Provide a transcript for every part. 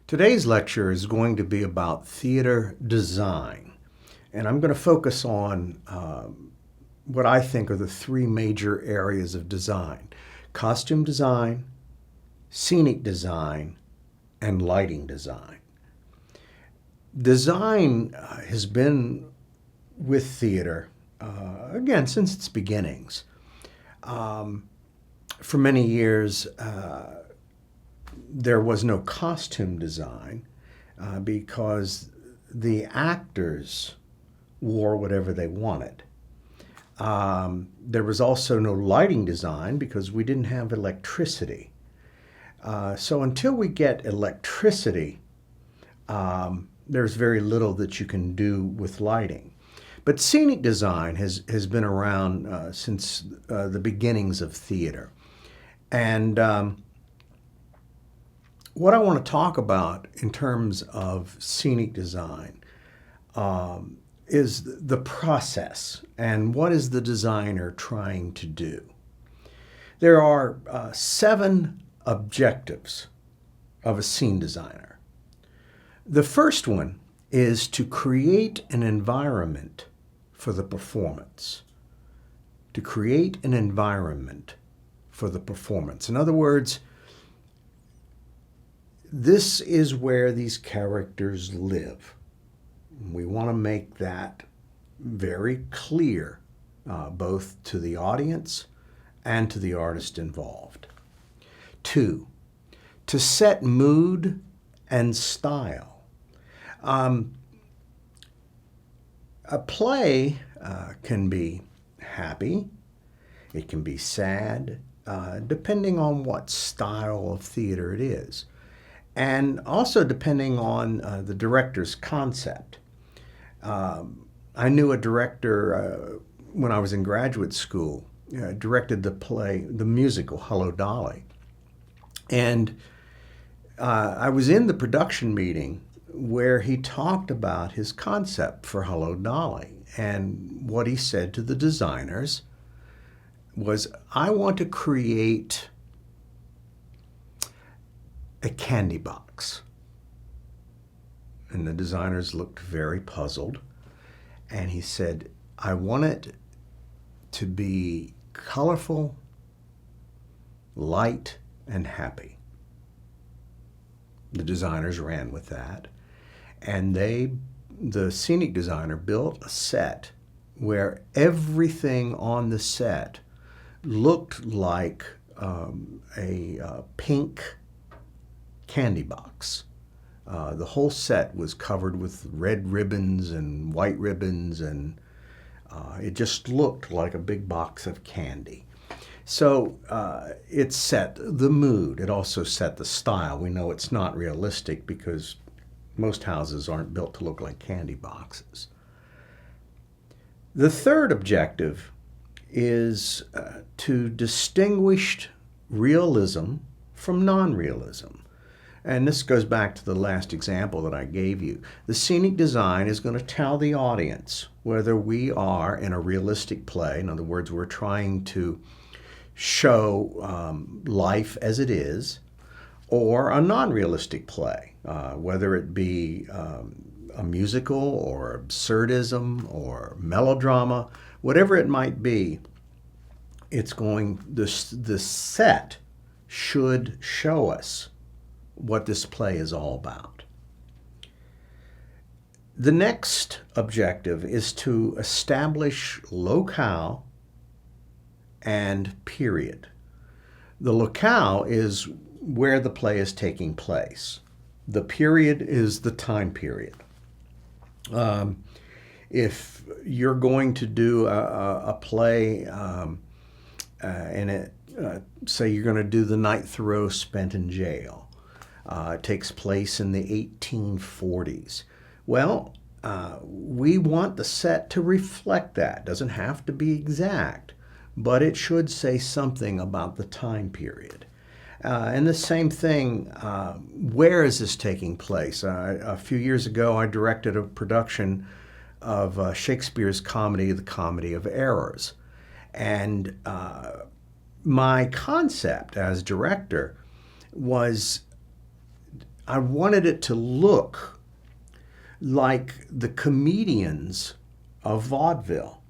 Today's lecture is going to be about theater design, and I'm going to focus on what I think are the three major areas of design: costume design, scenic design, and lighting design. Design has been with theater, again, since its beginnings. For many years, there was no costume design because the actors wore whatever they wanted. There was also no lighting design because we didn't have electricity. So until we get electricity, there's very little that you can do with lighting. But scenic design has been around since the beginnings of theater. And what I want to talk about in terms of scenic design is the process and what is the designer trying to do. There are 7 objectives of a scene designer. The first one is to create an environment for the performance. To create an environment for the performance. In other words, this is where these characters live. We want to make that very clear, both to the audience and to the artist involved. 2, to set mood and style. A play can be happy, it can be sad, depending on what style of theater it is, and also depending on the director's concept. I knew a director when I was in graduate school, directed the musical Hello, Dolly. And I was in the production meeting where he talked about his concept for Hello, Dolly. And what he said to the designers was, I want to create a candy box. And the designers looked very puzzled. And he said, I want it to be colorful, light, and happy. The designers ran with that. And the scenic designer built a set where everything on the set looked like a pink candy box. The whole set was covered with red ribbons and white ribbons, and it just looked like a big box of candy. So it set the mood. It also set the style. We know it's not realistic because most houses aren't built to look like candy boxes. The third objective is to distinguish realism from non-realism. And this goes back to the last example that I gave you. The scenic design is going to tell the audience whether we are in a realistic play. In other words, we're trying to show life as it is, or a non-realistic play, whether it be a musical or absurdism or melodrama, whatever it might be. The set should show us what this play is all about. The next objective is to establish locale and period. The locale is where the play is taking place. The period is the time period. If you're going to do a play say you're going to do The Night Thoreau Spent in Jail, it takes place in the 1840s. Well, we want the set to reflect that. It doesn't have to be exact, but it should say something about the time period. And the same thing, where is this taking place? A few years ago, I directed a production of Shakespeare's comedy, The Comedy of Errors. And my concept as director was I wanted it to look like the comedians of vaudeville,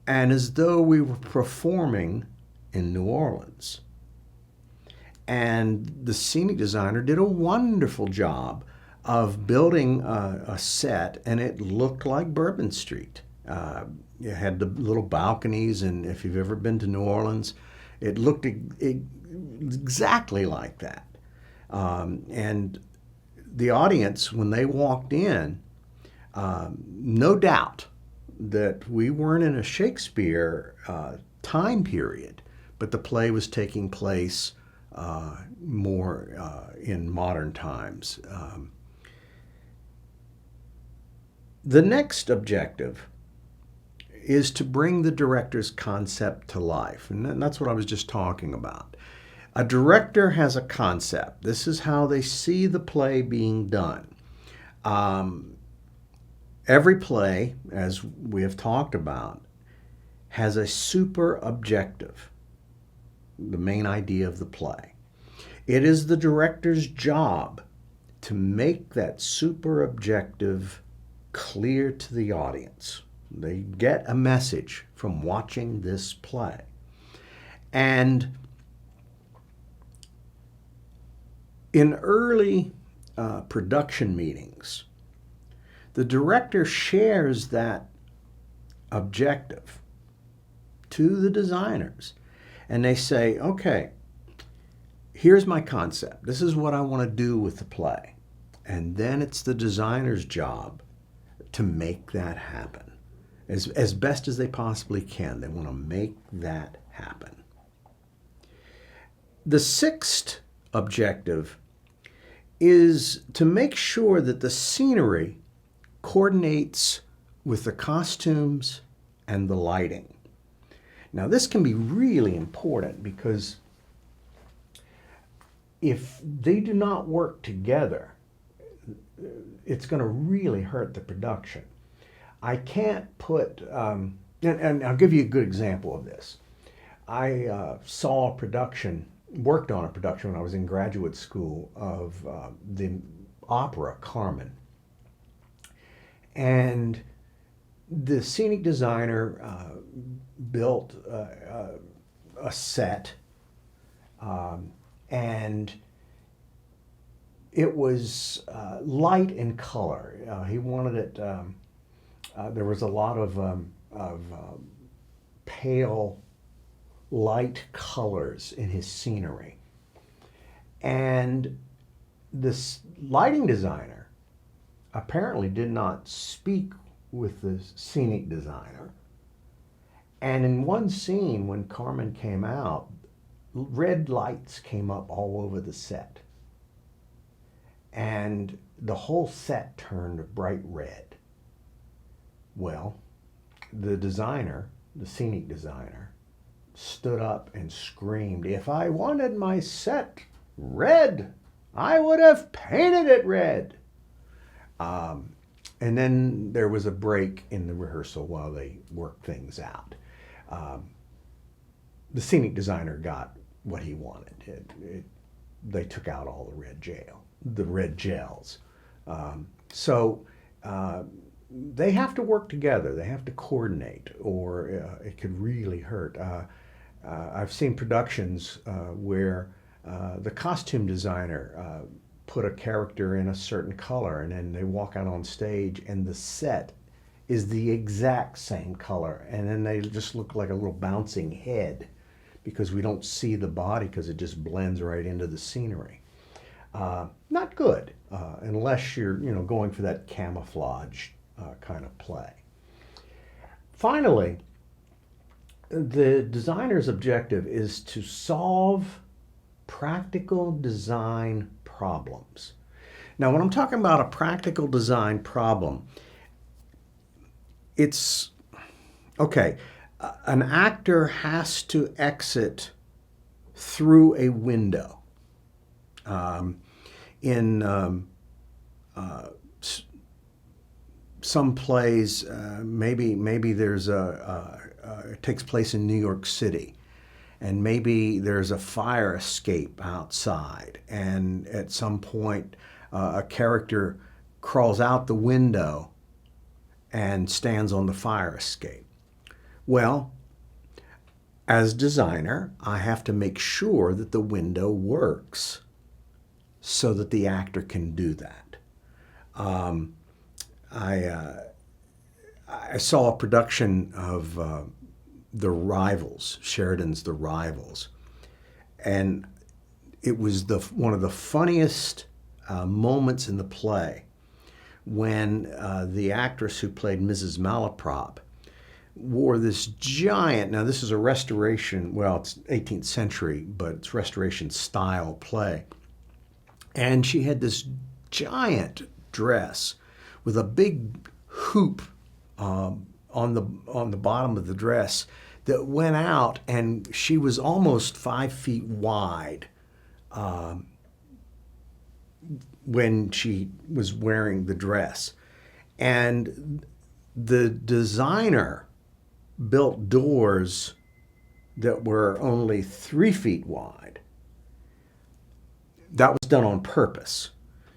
and as though we were performing in New Orleans. And the scenic designer did a wonderful job of building a set, and it looked like Bourbon Street. It had the little balconies, and if you've ever been to New Orleans, it looked exactly like that. And the audience, when they walked in, no doubt that we weren't in a Shakespeare time period, but the play was taking place more in modern times. The next objective is to bring the director's concept to life, and that's what I was just talking about. A director has a concept. This is how they see the play being done. Every play, as we have talked about, has a super objective, the main idea of the play. It is the director's job to make that super objective clear to the audience. They get a message from watching this play. And in early production meetings, the director shares that objective to the designers. And they say, okay, here's my concept. This is what I want to do with the play. And then it's the designer's job to make that happen as best as they possibly can. They want to make that happen. The sixth objective is to make sure that the scenery coordinates with the costumes and the lighting. Now, this can be really important because if they do not work together, it's going to really hurt the production. I can't put, and I'll give you a good example of this. I saw a production, worked on a production when I was in graduate school of the opera Carmen. And the scenic designer built a set, and it was light in color. He wanted it, there was a lot of pale, light colors in his scenery. And this lighting designer apparently did not speak with the scenic designer. And in one scene, when Carmen came out, red lights came up all over the set. And the whole set turned bright red. Well, the designer, the scenic designer, stood up and screamed, "If I wanted my set red, I would have painted it red." And then there was a break in the rehearsal while they worked things out. The scenic designer got what he wanted. They took out all the red gels. They have to work together. They have to coordinate, or it could really hurt. I've seen productions where the costume designer put a character in a certain color, and then they walk out on stage and the set is the exact same color, and then they just look like a little bouncing head because we don't see the body because it just blends right into the scenery. Not good unless you're going for that camouflage kind of play. Finally, the designer's objective is to solve practical design problems. Now, when I'm talking about a practical design problem, it's, okay, an actor has to exit through a window. In some plays, maybe there's it takes place in New York City, and maybe there's a fire escape outside, and at some point a character crawls out the window and stands on the fire escape. Well, as designer, I have to make sure that the window works so that the actor can do that. I saw a production of The Rivals, Sheridan's The Rivals, and it was one of the funniest moments in the play when the actress who played Mrs. Malaprop wore this giant, now this is a restoration, well, it's 18th century, but it's restoration style play. And she had this giant dress with a big hoop on the bottom of the dress that went out, and she was almost 5 feet wide when she was wearing the dress. And the designer built doors that were only 3 feet wide. That was done on purpose,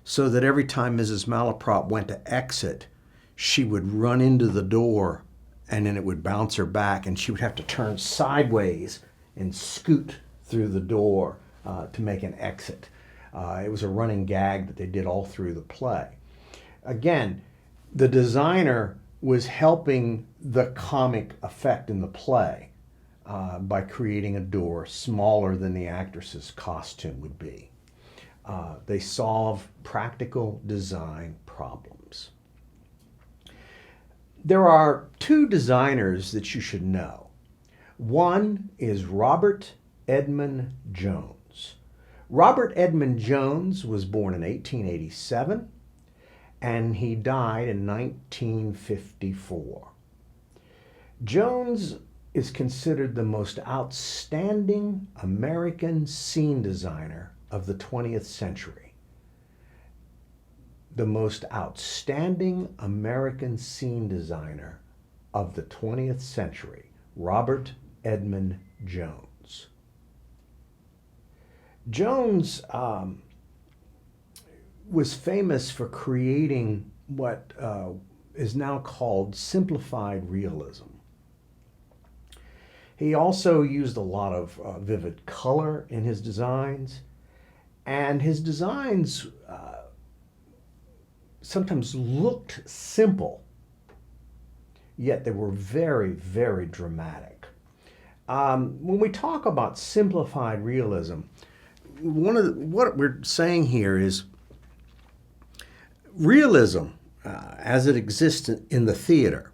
so that every time Mrs. Malaprop went to exit, she would run into the door, and then it would bounce her back, and she would have to turn sideways and scoot through the door to make an exit. It was a running gag that they did all through the play. Again, the designer was helping the comic effect in the play by creating a door smaller than the actress's costume would be. They solve practical design problems. There are 2 designers that you should know. One is Robert Edmond Jones. Robert Edmond Jones was born in 1887, and he died in 1954. Jones is considered the most outstanding American scene designer of the 20th century. The most outstanding American scene designer of the 20th century, Robert Edmond Jones. Jones was famous for creating what is now called simplified realism. He also used a lot of vivid color in his designs, and his designs sometimes looked simple, yet they were very, very dramatic. When we talk about simplified realism, what we're saying here is realism, as it exists in the theater,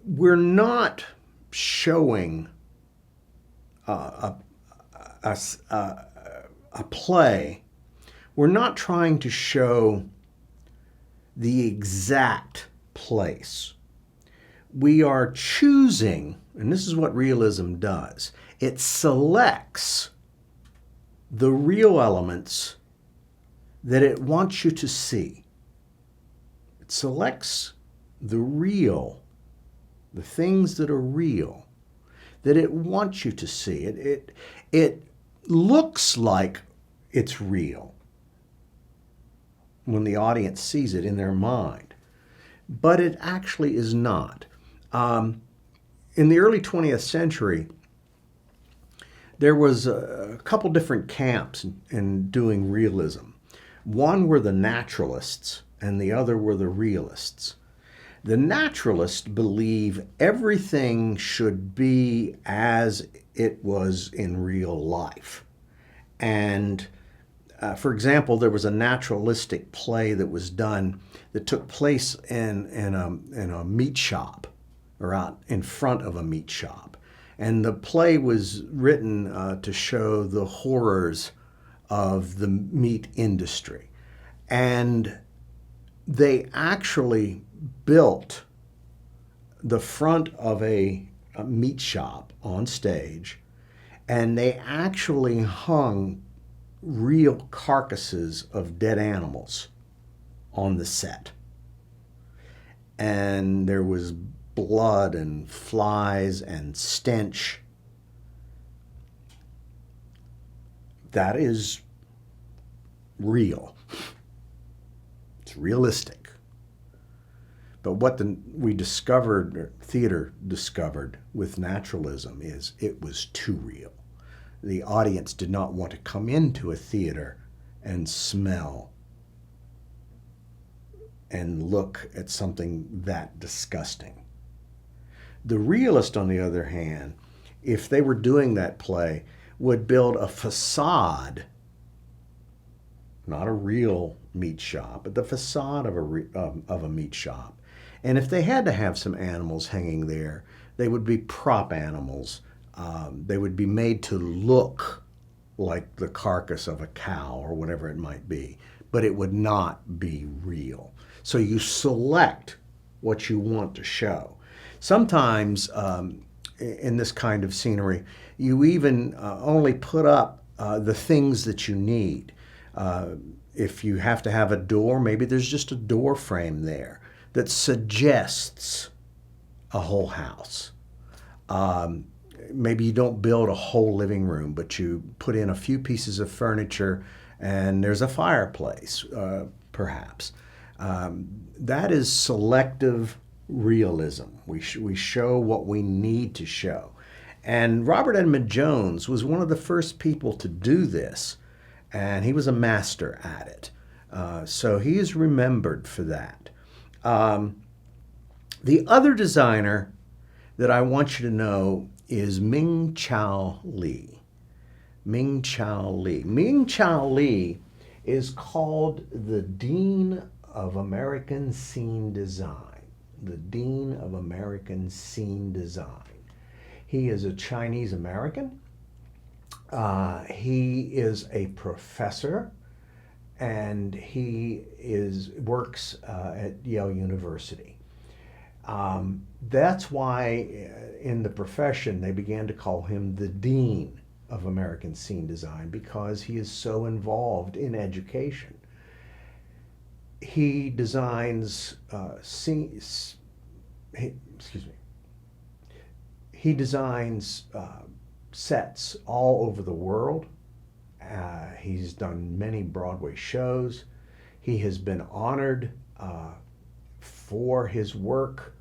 we're not showing a play. We're not trying to show the exact place. We are choosing, and this is what realism does, it selects the real elements that it wants you to see. It selects the real, the things that are real, that it wants you to see. It looks like it's real when the audience sees it in their mind, but it actually is not. In the early 20th century, there was a couple different camps in doing realism. One were the naturalists, and the other were the realists. The naturalists believe everything should be as it was in real life. And for example, there was a naturalistic play that was done that took place in a meat shop, or out in front of a meat shop. And the play was written to show the horrors of the meat industry. And they actually built the front of a meat shop on stage, and they actually hung real carcasses of dead animals on the set. And there was blood and flies and stench. That is real. It's realistic. But what we discovered, or theater discovered with naturalism, is it was too real. The audience did not want to come into a theater and smell and look at something that disgusting. The realist, on the other hand, if they were doing that play, would build a facade, not a real meat shop, but the facade of a meat shop. And if they had to have some animals hanging there, they would be prop animals. They would be made to look like the carcass of a cow or whatever it might be, but it would not be real. So you select what you want to show. Sometimes in this kind of scenery, you even only put up the things that you need. If you have to have a door, maybe there's just a door frame there that suggests a whole house. Maybe you don't build a whole living room, but you put in a few pieces of furniture and there's a fireplace, perhaps. That is selective realism. We show what we need to show. And Robert Edmond Jones was one of the first people to do this, and he was a master at it. So he is remembered for that. The other designer that I want you to know is Ming Chow Lee. Ming Chow Lee. Ming Chow Lee is called the Dean of American Scene Design. The Dean of American Scene Design. He is a Chinese American. He is a professor, and he works at Yale University. That's why in the profession they began to call him the Dean of American Scene Design, because he is so involved in education. He designs He designs sets all over the world. He's done many Broadway shows. He has been honored for his work.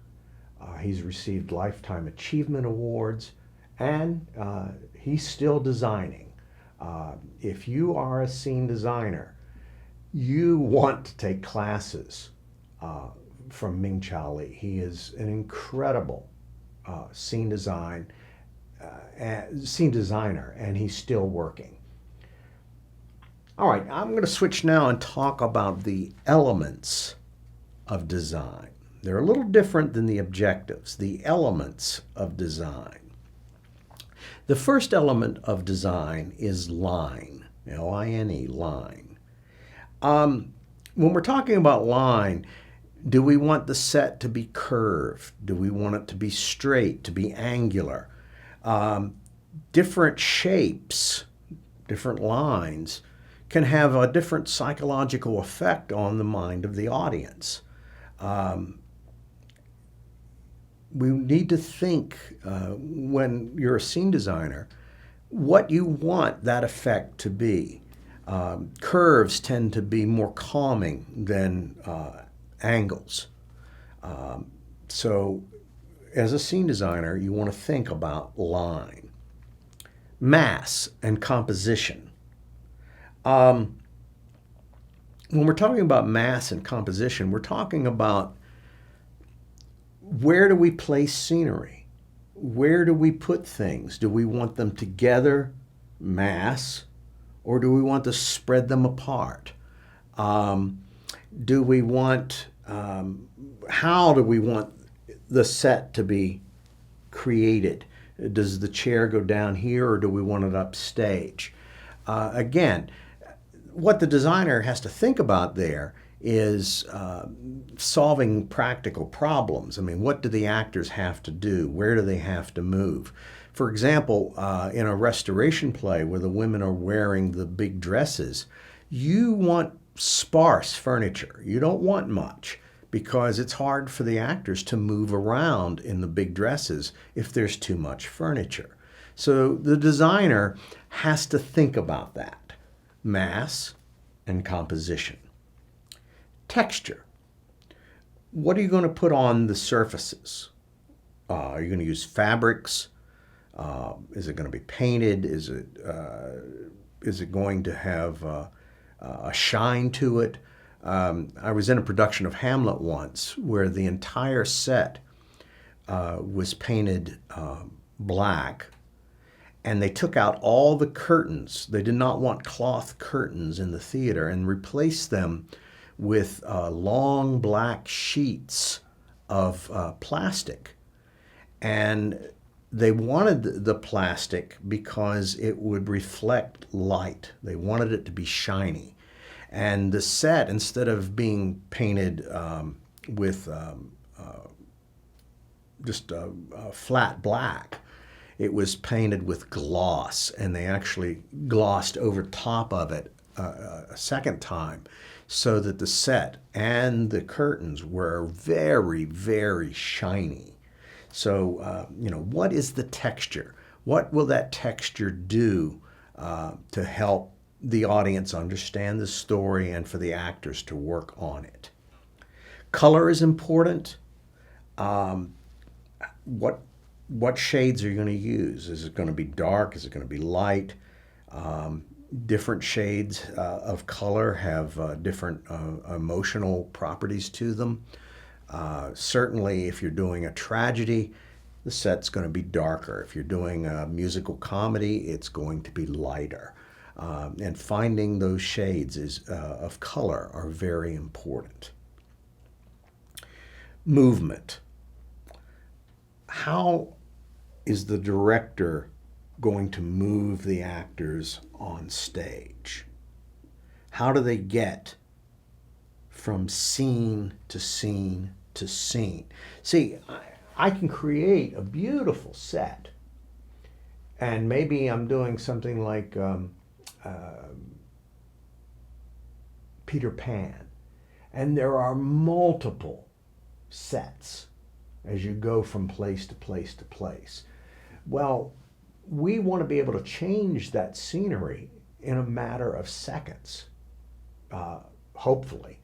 He's received Lifetime Achievement Awards, and he's still designing. If you are a scene designer, you want to take classes from Ming Chow Lee. He is an incredible scene designer, and he's still working. All right, I'm going to switch now and talk about the elements of design. They're a little different than the objectives, the elements of design. The first element of design is line, L-I-N-E, line. When we're talking about line, do we want the set to be curved? Do we want it to be straight, to be angular? Different shapes, different lines can have a different psychological effect on the mind of the audience. We need to think, when you're a scene designer, what you want that effect to be. Curves tend to be more calming than angles. So as a scene designer, you want to think about line. Mass and composition. When we're talking about mass and composition, we're talking about where do we place scenery? Where do we put things? Do we want them together, mass, or do we want to spread them apart? Do we want, how do we want the set to be created? Does the chair go down here, or do we want it upstage? Again, what the designer has to think about there is solving practical problems. I mean, what do the actors have to do? Where do they have to move? For example, in a restoration play where the women are wearing the big dresses, you want sparse furniture. You don't want much, because it's hard for the actors to move around in the big dresses if there's too much furniture. So the designer has to think about that. Mass and composition. Texture. What are you going to put on the surfaces? Are you going to use fabrics? Is it going to be painted? Is it going to have a shine to it? I was in a production of Hamlet once where the entire set was painted black, and they took out all the curtains. They did not want cloth curtains in the theater and replaced them with long black sheets of plastic. And they wanted the plastic because it would reflect light. They wanted it to be shiny. And the set, instead of being painted with just flat black, it was painted with gloss, and they actually glossed over top of it a second time so that the set and the curtains were very, very shiny. So, what is the texture? What will that texture do to help the audience understand the story and for the actors to work on it? Color is important. What shades are you going to use? Is it going to be dark? Is it going to be light? Different shades of color have different emotional properties to them. Certainly, if you're doing a tragedy, the set's going to be darker. If you're doing a musical comedy, it's going to be lighter. And finding those shades of color are very important. Movement. How is the director going to move the actors on stage? How do they get from scene to scene to scene? See, I can create a beautiful set, and maybe I'm doing something like Peter Pan, and there are multiple sets as you go from place to place to place. Well, we want to be able to change that scenery in a matter of seconds, hopefully,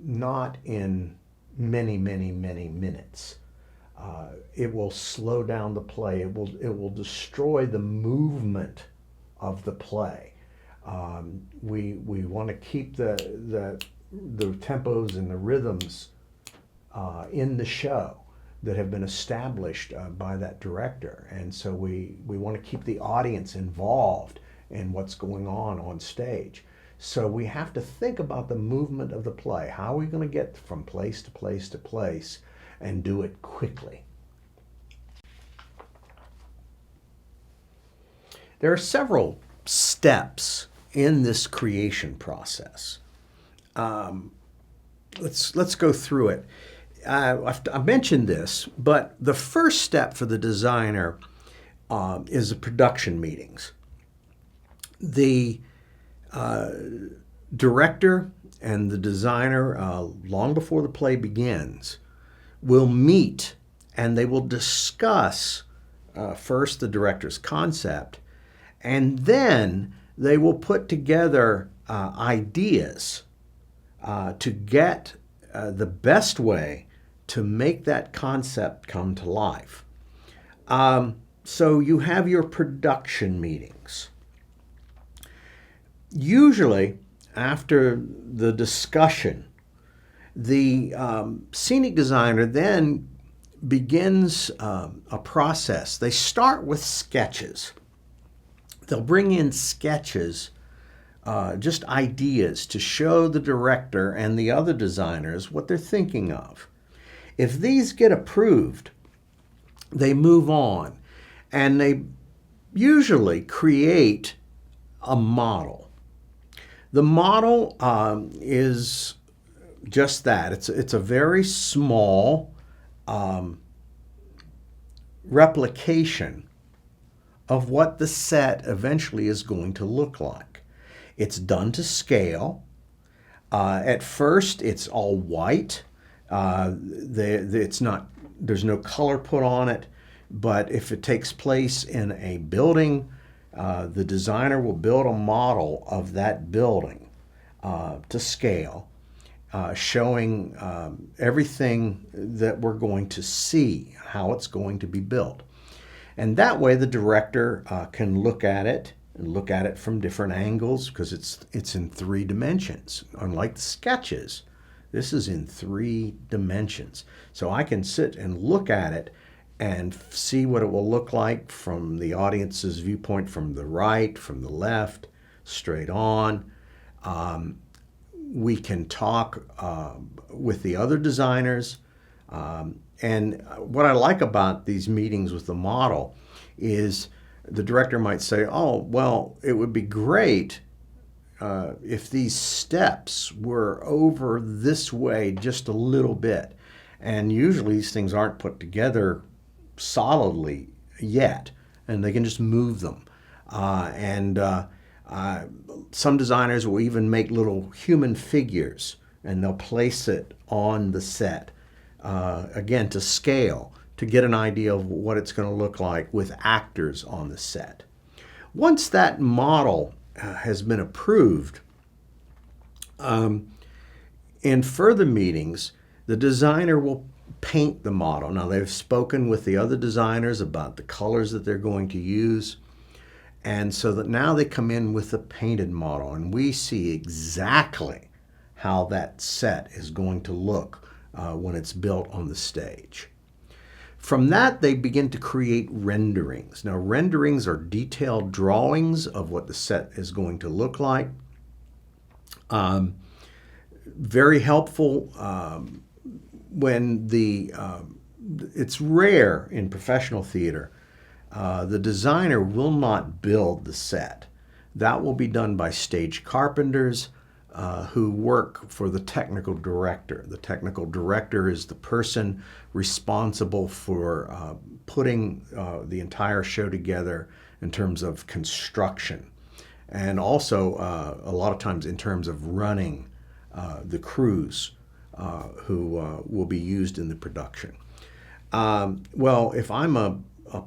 not in many, many, many minutes. It will slow down the play. It will destroy the movement of the play. We want to keep the tempos and the rhythms in the show that have been established by that director. And so we want to keep the audience involved in what's going on stage. So we have to think about the movement of the play. How are we going to get from place to place to place and do it quickly? There are several steps in this creation process. Let's go through it. I mentioned this, but the first step for the designer is the production meetings. The director and the designer, long before the play begins, will meet and they will discuss first the director's concept, and then they will put together ideas to get the best way to make that concept come to life. So you have your production meetings. Usually, after the discussion, the scenic designer then begins a process. They start with sketches. They'll bring in sketches, just ideas to show the director and the other designers what they're thinking of. If these get approved, they move on, and they usually create a model. The model is just that. It's a very small replication of what the set eventually is going to look like. It's done to scale. At first, it's all white. It's not, there's no color put on it, but if it takes place in a building, the designer will build a model of that building to scale, showing everything that we're going to see, how it's going to be built. And that way the director can look at it and look at it from different angles, because it's in 3 dimensions. Unlike the sketches, this is in 3 dimensions. So I can sit and look at it and see what it will look like from the audience's viewpoint, from the right, from the left, straight on. We can talk with the other designers. And what I like about these meetings with the model is the director might say, oh, well, it would be great if these steps were over this way just a little bit. And usually these things aren't put together solidly yet, and they can just move them. Some designers will even make little human figures, and they'll place it on the set, again, to scale, to get an idea of what it's going to look like with actors on the set. Once that model has been approved, in further meetings, the designer will paint the model. Now, they've spoken with the other designers about the colors that they're going to use, and so that now they come in with a painted model, and we see exactly how that set is going to look when it's built on the stage. From that, they begin to create renderings. Now, renderings are detailed drawings of what the set is going to look like. Very helpful when it's rare in professional theater. The designer will not build the set. That will be done by stage carpenters who work for the technical director. The technical director is the person responsible for putting the entire show together in terms of construction, and also a lot of times in terms of running the crews who will be used in the production. Well, if I'm a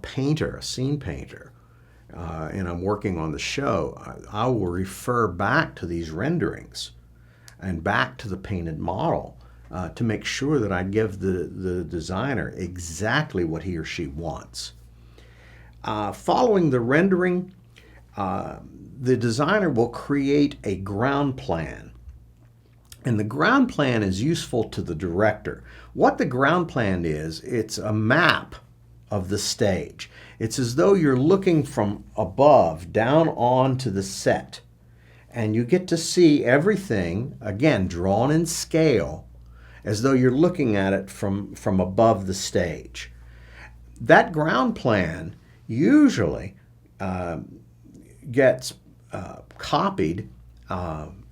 painter, a scene painter, and I'm working on the show, I will refer back to these renderings and back to the painted model to make sure that I give the designer exactly what he or she wants. Following the rendering, the designer will create a ground plan. And the ground plan is useful to the director. What the ground plan is, it's a map of the stage. It's as though you're looking from above down onto the set, and you get to see everything, again, drawn in scale, as though you're looking at it from above the stage. That ground plan usually gets copied,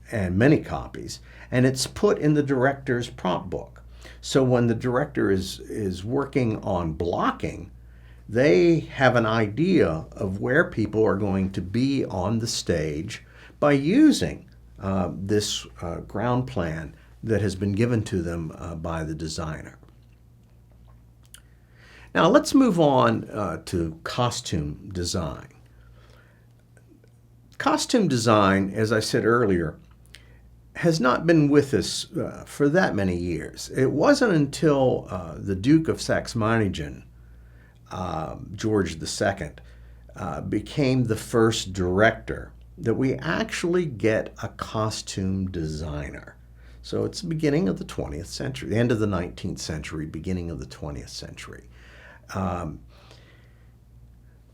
and many copies, and it's put in the director's prompt book. So when the director is working on blocking, they have an idea of where people are going to be on the stage by using this ground plan that has been given to them by the designer. Now let's move on to costume design. Costume design, as I said earlier, has not been with us for that many years. It wasn't until the Duke of Saxe-Meiningen, George II, became the first director that we actually get a costume designer. So it's the beginning of the 20th century, the end of the 19th century, beginning of the 20th century.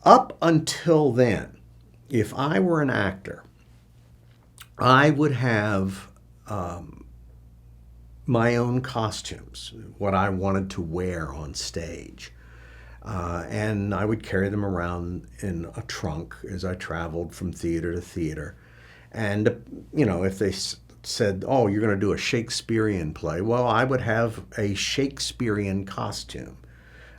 Up until then, if I were an actor, I would have my own costumes, what I wanted to wear on stage. And I would carry them around in a trunk as I traveled from theater to theater. And, you know, if they said, oh, you're going to do a Shakespearean play, well, I would have a Shakespearean costume.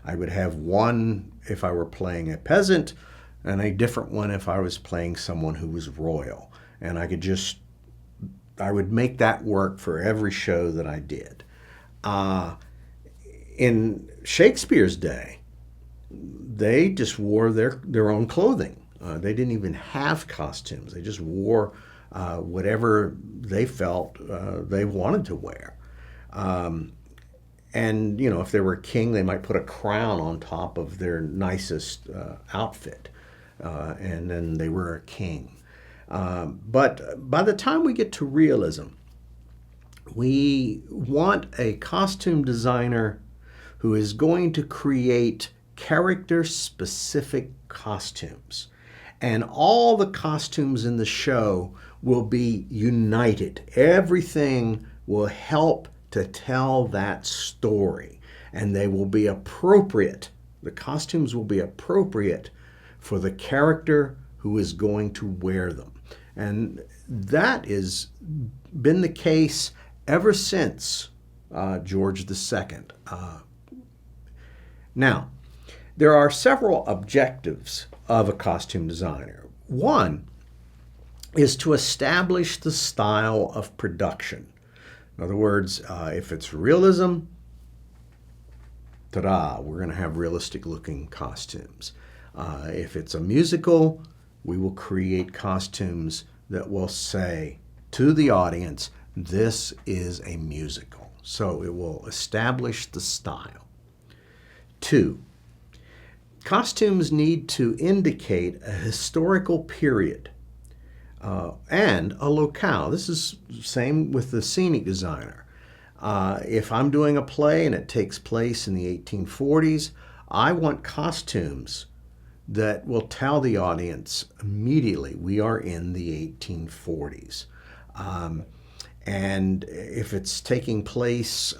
I would have one if I were playing a peasant, and a different one if I was playing someone who was royal. And I would make that work for every show that I did. Uh, in Shakespeare's day, they just wore their own clothing. They didn't even have costumes. They just wore whatever they felt they wanted to wear. And, you know, if they were a king, they might put a crown on top of their nicest outfit. And then they were a king. But by the time we get to realism, we want a costume designer who is going to create character specific costumes. And all the costumes in the show will be united. Everything will help to tell that story. And they will be appropriate. The costumes will be appropriate for the character who is going to wear them. And that has been the case ever since George II. Now, there are several objectives of a costume designer. One is to establish the style of production. In other words, if it's realism, ta-da, we're going to have realistic looking costumes. If it's a musical, we will create costumes that will say to the audience, this is a musical. So it will establish the style. 2, costumes need to indicate a historical period and a locale. This is the same with the scenic designer. If I'm doing a play and it takes place in the 1840s, I want costumes that will tell the audience immediately we are in the 1840s. And if it's taking place,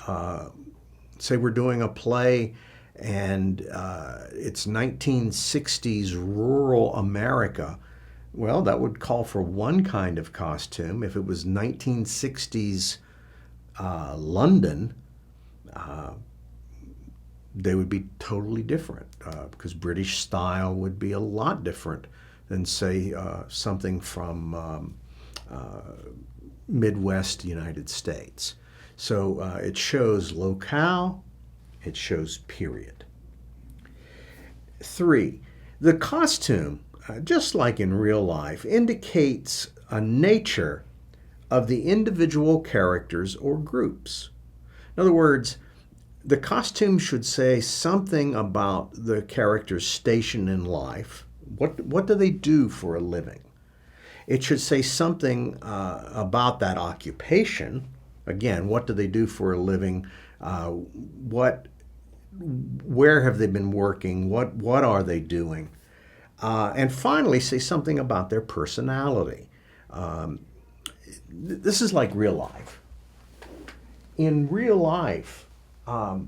say we're doing a play and it's 1960s rural America, well, that would call for one kind of costume. If it was 1960s London, they would be totally different because British style would be a lot different than, say, something from Midwest United States. So it shows locale, it shows period. 3, the costume, just like in real life, indicates a nature of the individual characters or groups. In other words, the costume should say something about the character's station in life. What do they do for a living? It should say something about that occupation. Again, what do they do for a living? Where have they been working? What are they doing? And finally, say something about their personality. This is like real life. In real life, I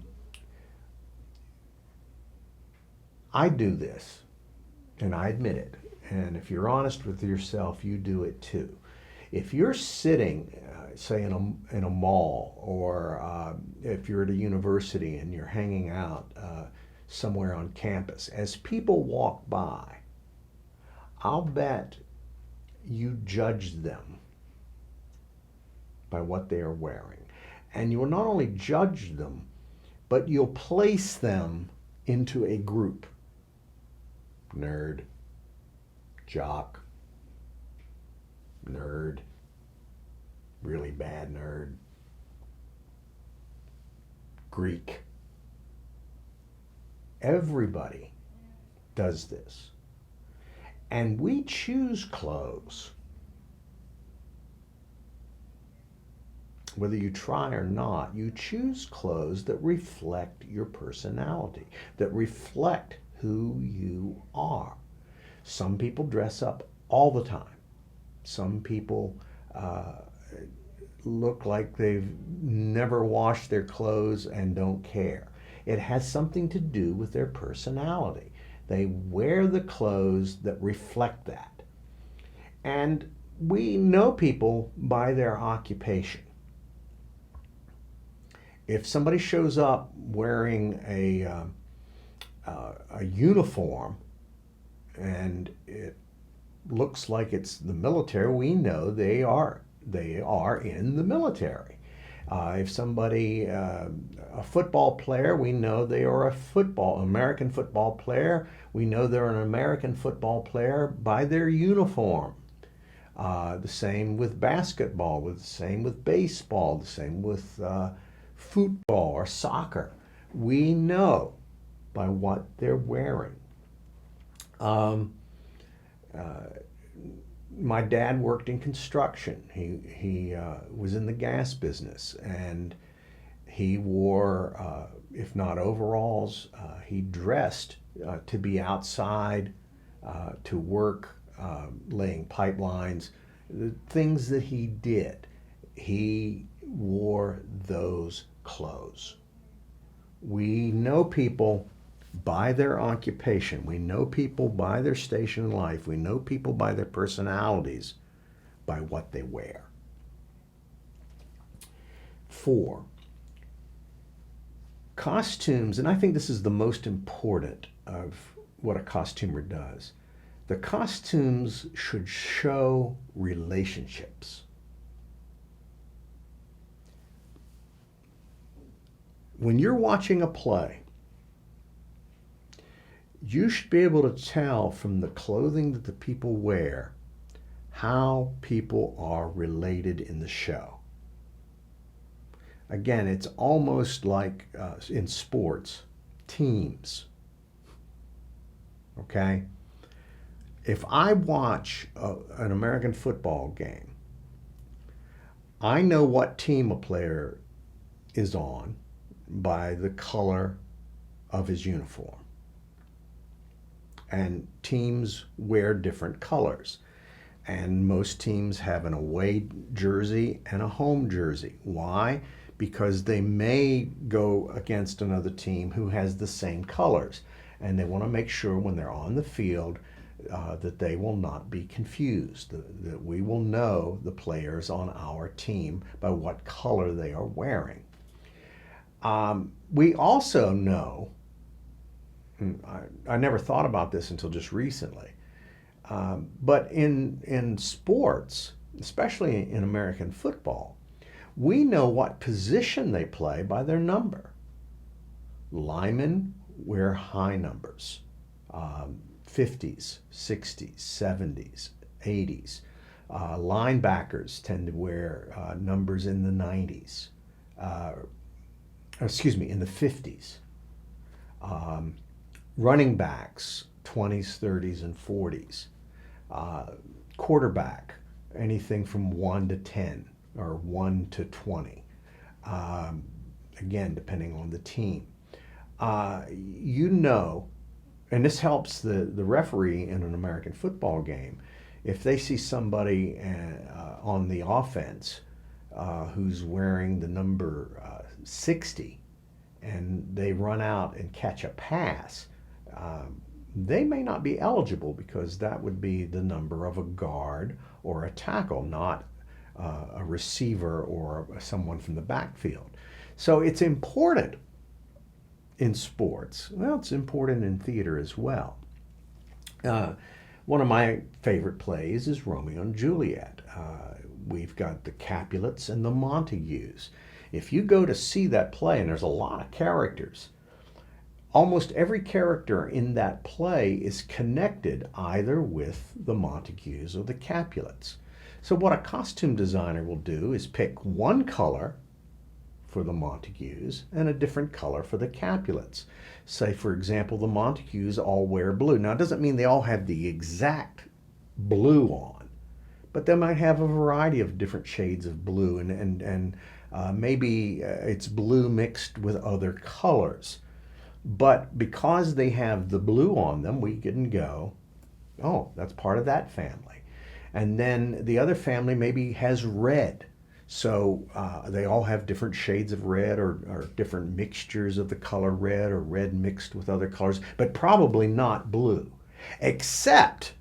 do this, and I admit it. And if you're honest with yourself, you do it too. If you're sitting, say, in a mall, or if you're at a university and you're hanging out somewhere on campus, as people walk by, I'll bet you judge them by what they are wearing. And you will not only judge them, but you'll place them into a group. Nerd, jock, nerd, really bad nerd, Greek. Everybody does this. And we choose clothes. Whether you try or not, you choose clothes that reflect your personality, that reflect who you are. Some people dress up all the time. Some people look like they've never washed their clothes and don't care. It has something to do with their personality. They wear the clothes that reflect that. And we know people by their occupation. If somebody shows up wearing a uniform and it looks like it's the military, we know they are in the military. If somebody, a football player, we know they are American football player. We know they're an American football player by their uniform. The same with basketball, the same with baseball, the same with football or soccer. We know by what they're wearing. Um, my dad worked in construction. He was in the gas business, and he wore, if not overalls, he dressed to be outside, to work, laying pipelines, the things that he did. He wore those clothes. We know people by their occupation. We know people by their station in life. We know people by their personalities, by what they wear. 4, costumes, and I think this is the most important of what a costumer does. The costumes should show relationships. When you're watching a play, you should be able to tell from the clothing that the people wear how people are related in the show. Again, it's almost like in sports, teams. Okay? If I watch an American football game, I know what team a player is on by the color of his uniform. And teams wear different colors. And most teams have an away jersey and a home jersey. Why? Because they may go against another team who has the same colors. And they want to make sure when they're on the field that they will not be confused, that we will know the players on our team by what color they are wearing. We also know, I never thought about this until just recently, but in sports, especially in American football, we know what position they play by their number. Linemen wear high numbers, 50s, 60s, 70s, 80s. Linebackers tend to wear numbers in the 90s, in the 50s. Running backs, 20s, 30s, and 40s. Quarterback, anything from 1 to 10 or 1 to 20. Again, depending on the team. And this helps the referee in an American football game. If they see somebody on the offense who's wearing the number 60 and they run out and catch a pass, they may not be eligible because that would be the number of a guard or a tackle, not a receiver or someone from the backfield. So it's important in sports. Well, it's important in theater as well. One of my favorite plays is Romeo and Juliet. We've got the Capulets and the Montagues. If you go to see that play, and there's a lot of characters, almost every character in that play is connected either with the Montagues or the Capulets. So what a costume designer will do is pick one color for the Montagues and a different color for the Capulets. Say, for example, the Montagues all wear blue. Now, it doesn't mean they all have the exact blue on, but they might have a variety of different shades of blue, and maybe it's blue mixed with other colors. But because they have the blue on them, we can go, oh, that's part of that family. And then the other family maybe has red. So they all have different shades of red or different mixtures of the color red or red mixed with other colors, but probably not blue, except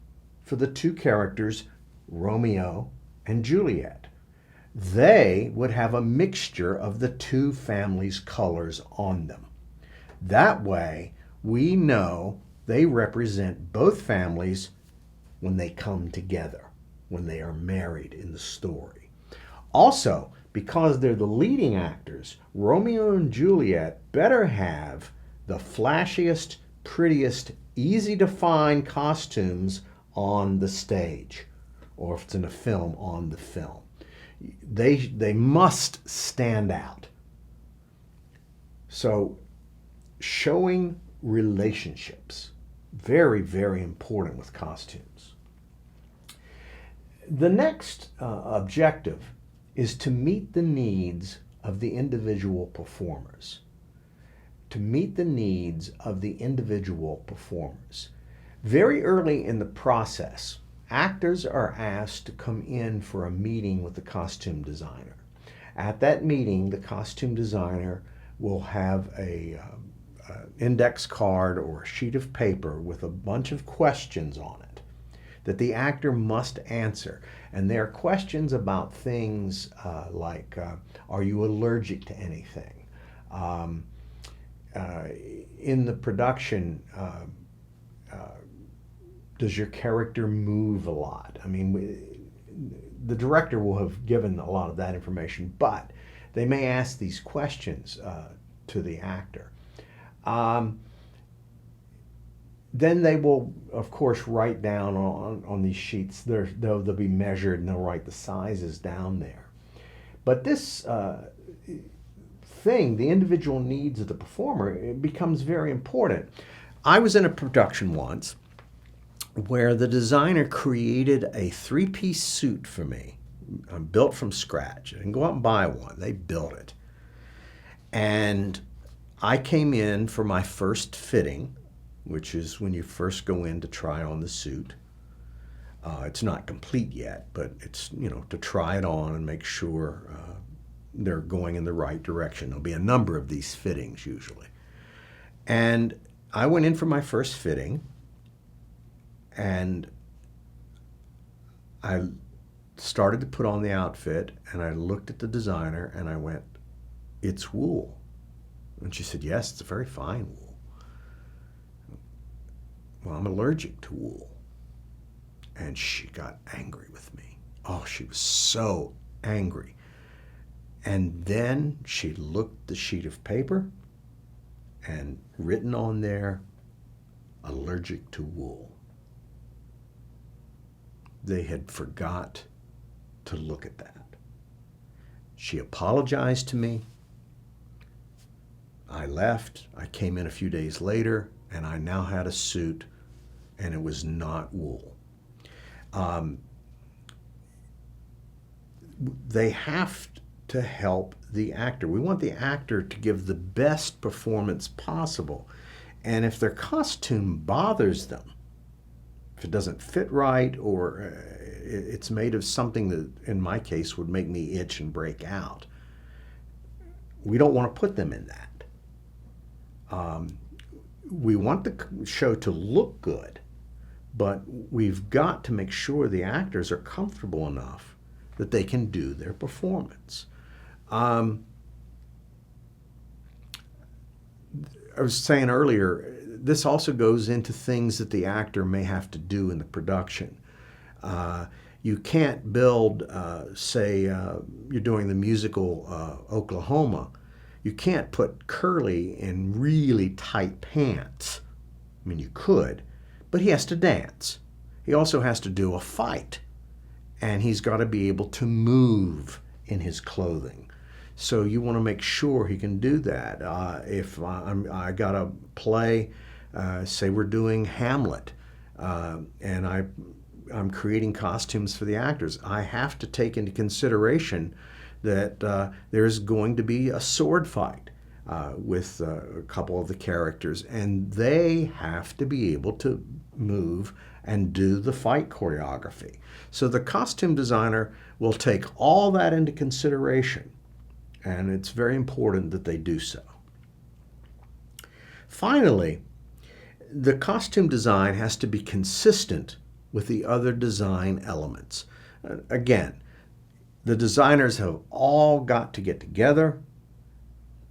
for the two characters, Romeo and Juliet. They would have a mixture of the two families' colors on them. That way, we know they represent both families when they come together, when they are married in the story. Also, because they're the leading actors, Romeo and Juliet better have the flashiest, prettiest, easy to find costumes on the stage, or if it's in a film, on the film. They must stand out. So showing relationships, very, very important with costumes. The next objective is to meet the needs of the individual performers. To meet the needs of the individual performers. Very early in the process, actors are asked to come in for a meeting with the costume designer. At that meeting, the costume designer will have a index card or a sheet of paper with a bunch of questions on it that the actor must answer. And there are questions about things like, are you allergic to anything? In the production, does your character move a lot? I mean, the director will have given a lot of that information, but they may ask these questions to the actor. Then they will, of course, write down on these sheets. They'll be measured and they'll write the sizes down there. But this thing, the individual needs of the performer, it becomes very important. I was in a production once where the designer created a 3-piece suit for me, built from scratch. I didn't go out and buy one. They built it. And I came in for my first fitting, which is when you first go in to try on the suit. It's not complete yet, but it's, to try it on and make sure they're going in the right direction. There'll be a number of these fittings usually. And I went in for my first fitting, and I started to put on the outfit, and I looked at the designer and I went, "It's wool." And she said, "Yes, it's a very fine wool." Well, I'm allergic to wool. And she got angry with me. Oh, she was so angry. And then she looked at the sheet of paper and written on there, "Allergic to wool." They had forgot to look at that. She apologized to me. I left. I came in a few days later, and I now had a suit, and it was not wool. They have to help the actor. We want the actor to give the best performance possible. And if their costume bothers them, if it doesn't fit right, or it's made of something that, in my case, would make me itch and break out, we don't want to put them in that. We want the show to look good, but we've got to make sure the actors are comfortable enough that they can do their performance. I was saying earlier, this also goes into things that the actor may have to do in the production. You can't build, say, you're doing the musical Oklahoma. You can't put Curly in really tight pants. I mean, you could, but he has to dance. He also has to do a fight, and he's got to be able to move in his clothing. So you want to make sure he can do that. If I got a play, say we're doing Hamlet, and I'm creating costumes for the actors, I have to take into consideration that there's going to be a sword fight with a couple of the characters, and they have to be able to move and do the fight choreography. So the costume designer will take all that into consideration, and it's very important that they do so. Finally, the costume design has to be consistent with the other design elements. Again, the designers have all got to get together,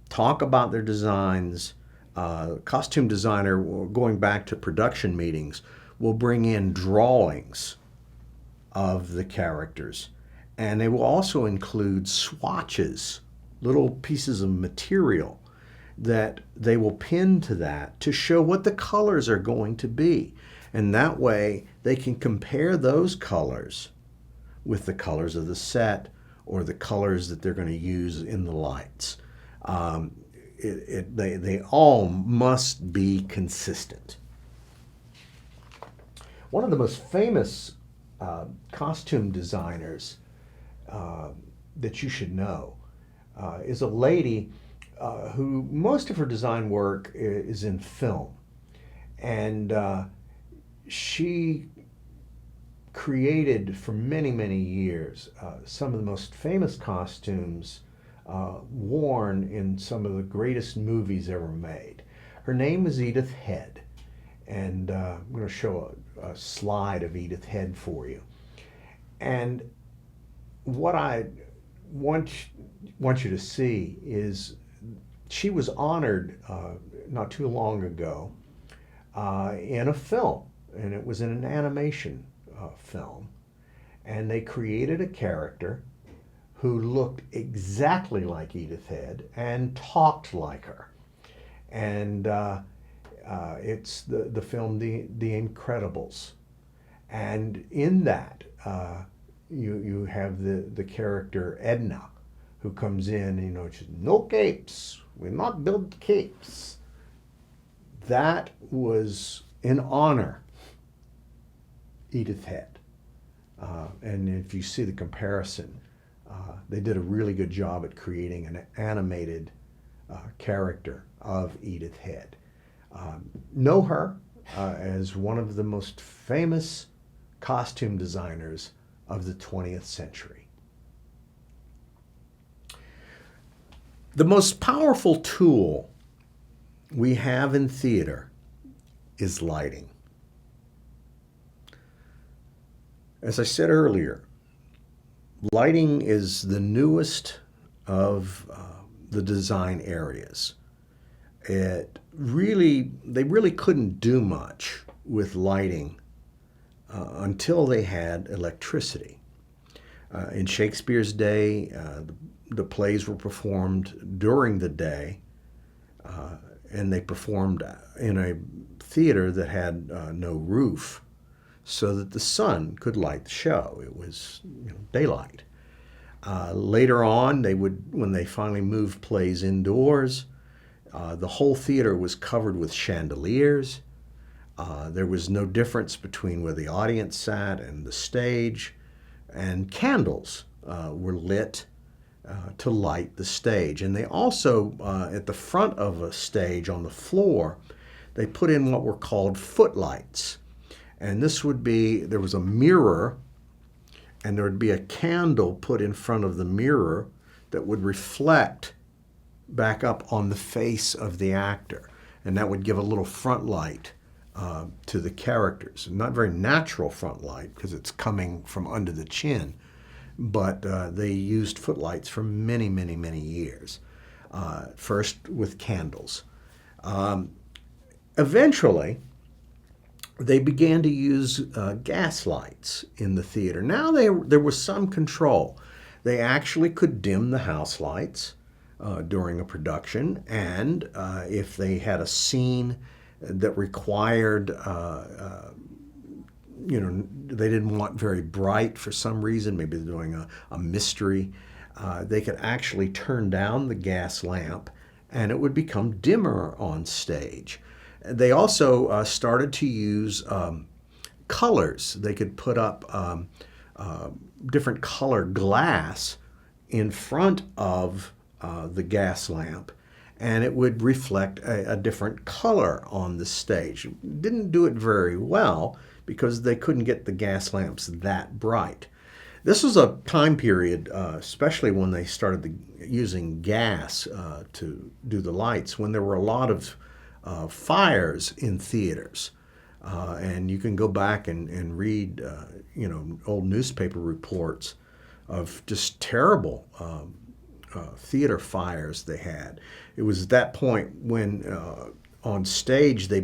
talk about their designs. Costume designer, going back to production meetings, will bring in drawings of the characters, And they will also include swatches, little pieces of material that they will pin to that to show what the colors are going to be. And that way they can compare those colors with the colors of the set or the colors that they're going to use in the lights. They all must be consistent. One of the most famous costume designers that you should know is a lady who most of her design work is in film. And she created for many, many years some of the most famous costumes worn in some of the greatest movies ever made. Her name is Edith Head. And I'm going to show a slide of Edith Head for you. And what I want you to see is she was honored not too long ago in a film, and it was in an animation film. And they created a character who looked exactly like Edith Head and talked like her. And it's the film The Incredibles. And in that, you have the character Edna, who comes in, she's, no capes, we not build capes. That was in honor Edith Head. And if you see the comparison, they did a really good job at creating an animated character of Edith Head. Know her as one of the most famous costume designers of the 20th century. The most powerful tool we have in theater is lighting. As I said earlier, lighting is the newest of the design areas. They really couldn't do much with lighting until they had electricity. In Shakespeare's day, the plays were performed during the day, and they performed in a theater that had no roof, so that the sun could light the show. It was daylight. Later on, when they finally moved plays indoors, the whole theater was covered with chandeliers. There was no difference between where the audience sat and the stage, and candles were lit to light the stage. And they also, at the front of a stage on the floor, they put in what were called footlights. And this would be, there was a mirror, and there would be a candle put in front of the mirror that would reflect back up on the face of the actor. And that would give a little front light to the characters. Not very natural front light because it's coming from under the chin, but they used footlights for many, many, many years. First with candles. Eventually, they began to use gas lights in the theater. Now there was some control. They actually could dim the house lights during a production, and if they had a scene that required, they didn't want very bright for some reason, maybe they're doing a mystery, they could actually turn down the gas lamp and it would become dimmer on stage. They also started to use colors. They could put up different color glass in front of the gas lamp, and it would reflect a different color on the stage. Didn't do it very well because they couldn't get the gas lamps that bright. This was a time period, especially when they started using gas to do the lights, when there were a lot of fires in theaters. And you can go back and read, old newspaper reports of just terrible theater fires they had. It was at that point when on stage they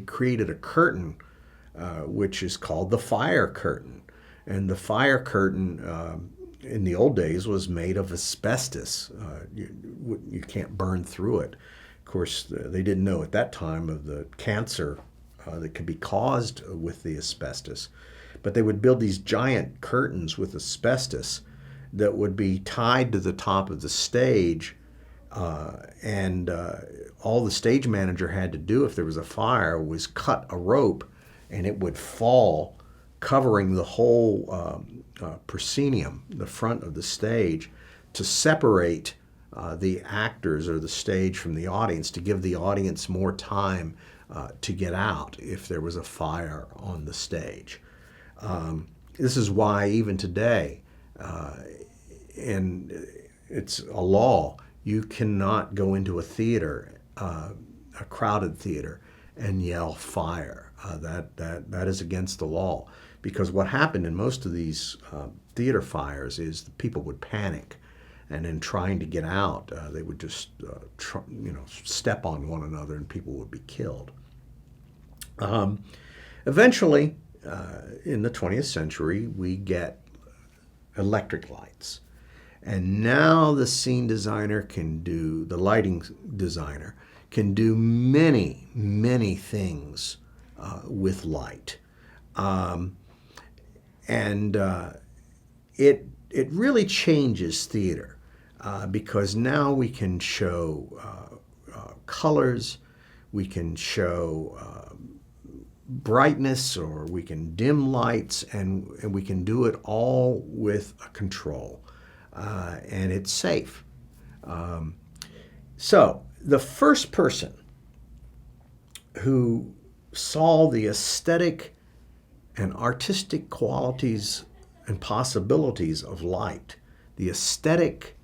created a curtain which is called the fire curtain. And the fire curtain in the old days was made of asbestos. You can't burn through it. Of course, they didn't know at that time of the cancer that could be caused with the asbestos. But they would build these giant curtains with asbestos that would be tied to the top of the stage. And all the stage manager had to do if there was a fire was cut a rope, and it would fall, covering the whole proscenium, the front of the stage, to separate the actors or the stage from the audience, to give the audience more time to get out if there was a fire on the stage. This is why even today, and it's a law, you cannot go into a theater, a crowded theater, and yell fire. That is against the law, because what happened in most of these theater fires is the people would panic, and in trying to get out, they would just step on one another, and people would be killed. Eventually, in the 20th century, we get electric lights. And now the scene designer the lighting designer can do many, many things with light. It really changes theater because now we can show colors, we can show brightness, or we can dim lights, and we can do it all with a control. And it's safe. So the first person who saw the aesthetic and artistic qualities and possibilities of light, the aesthetic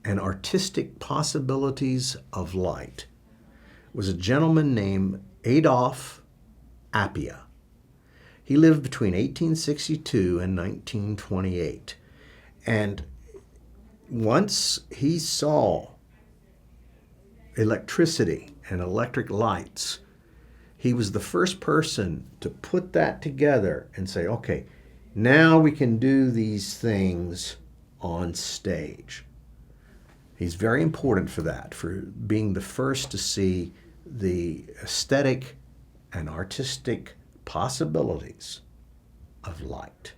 and artistic possibilities of light, was a gentleman named Adolphe Appia. He lived between 1862 and 1928. And once he saw electricity and electric lights, he was the first person to put that together and say, okay, now we can do these things on stage. He's very important for that, for being the first to see the aesthetic and artistic possibilities of light.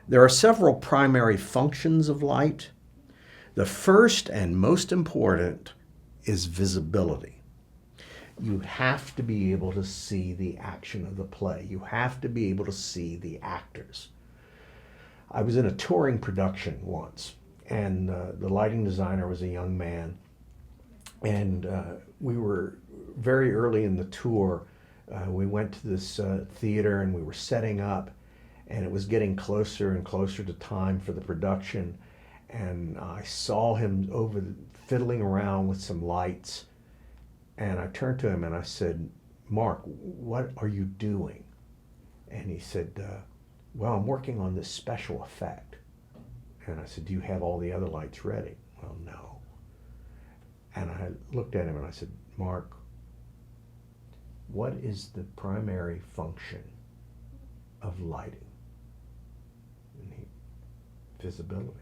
There are several primary functions of light. The first and most important is visibility. You have to be able to see the action of the play. You have to be able to see the actors. I was in a touring production once, and the lighting designer was a young man, and we were very early in the tour. We went to this theater, and we were setting up, and it was getting closer and closer to time for the production, and I saw him fiddling around with some lights, and I turned to him and I said, "Mark, what are you doing?" And he said, "Well, I'm working on this special effect." And I said, "Do you have all the other lights ready?" "Well, no." And I looked at him and I said, "Mark, what is the primary function of lighting?" Visibility.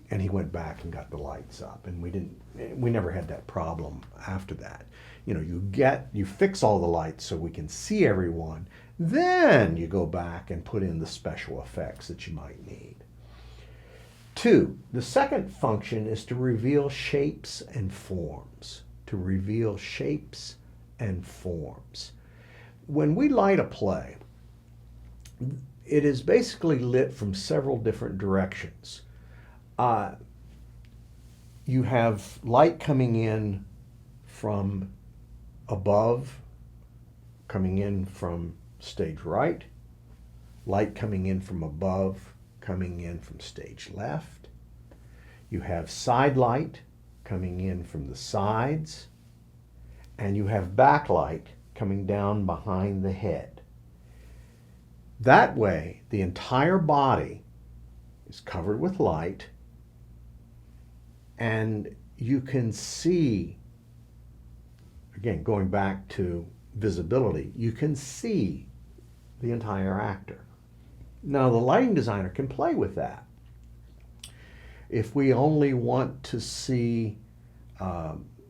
And he went back and got the lights up, and we never had that problem after that. You fix all the lights so we can see everyone, then you go back and put in the special effects that you might need. 2, the second function is to reveal shapes and forms. To reveal shapes and forms. When we light a play, it is basically lit from several different directions. You have light coming in from above, coming in from stage right, light coming in from above, coming in from stage left. You have side light coming in from the sides, and you have backlight coming down behind the head. That way, the entire body is covered with light, and you can see, again, going back to visibility, you can see the entire actor. Now, the lighting designer can play with that. If we only want to see,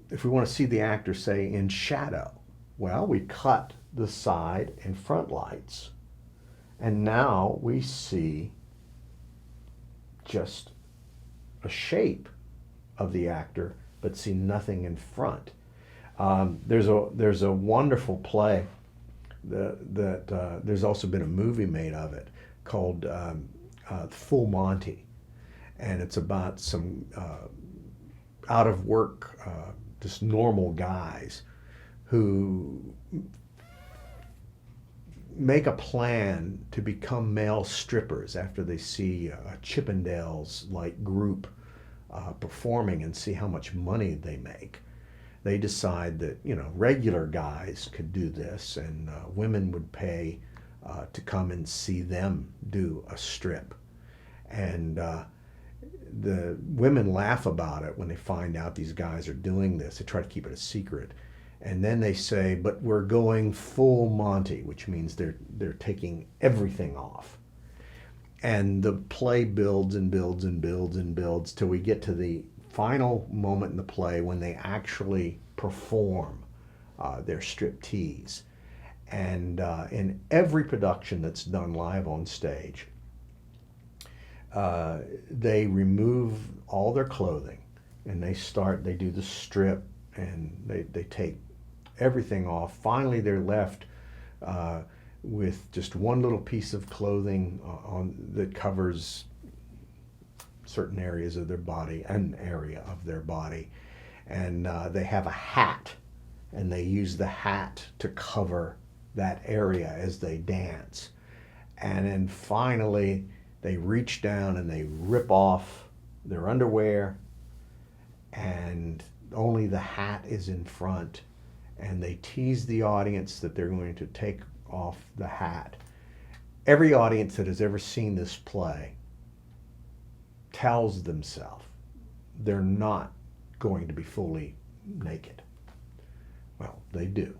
if we want to see the actor, say, in shadow, well, we cut the side and front lights, and now we see just a shape of the actor, but see nothing in front. There's a wonderful play that there's also been a movie made of it called Full Monty, and it's about some out of work, just normal guys who make a plan to become male strippers after they see a Chippendales like group performing and see how much money they make. They decide that, you know, regular guys could do this, and women would pay to come and see them do a strip. And the women laugh about it when they find out these guys are doing this. They try to keep it a secret. And then they say, but we're going full Monty, which means they're taking everything off. And the play builds and builds and builds and builds till we get to the final moment in the play when they actually perform their striptease. And in every production that's done live on stage, they remove all their clothing and they do the strip, and they take everything off. Finally, they're left with just one little piece of clothing that covers certain areas of their body, an area of their body, and they have a hat, and they use the hat to cover that area as they dance. And then finally they reach down and they rip off their underwear, and only the hat is in front, and they tease the audience that they're going to take off the hat. Every audience that has ever seen this play tells themselves they're not going to be fully naked. Well, they do.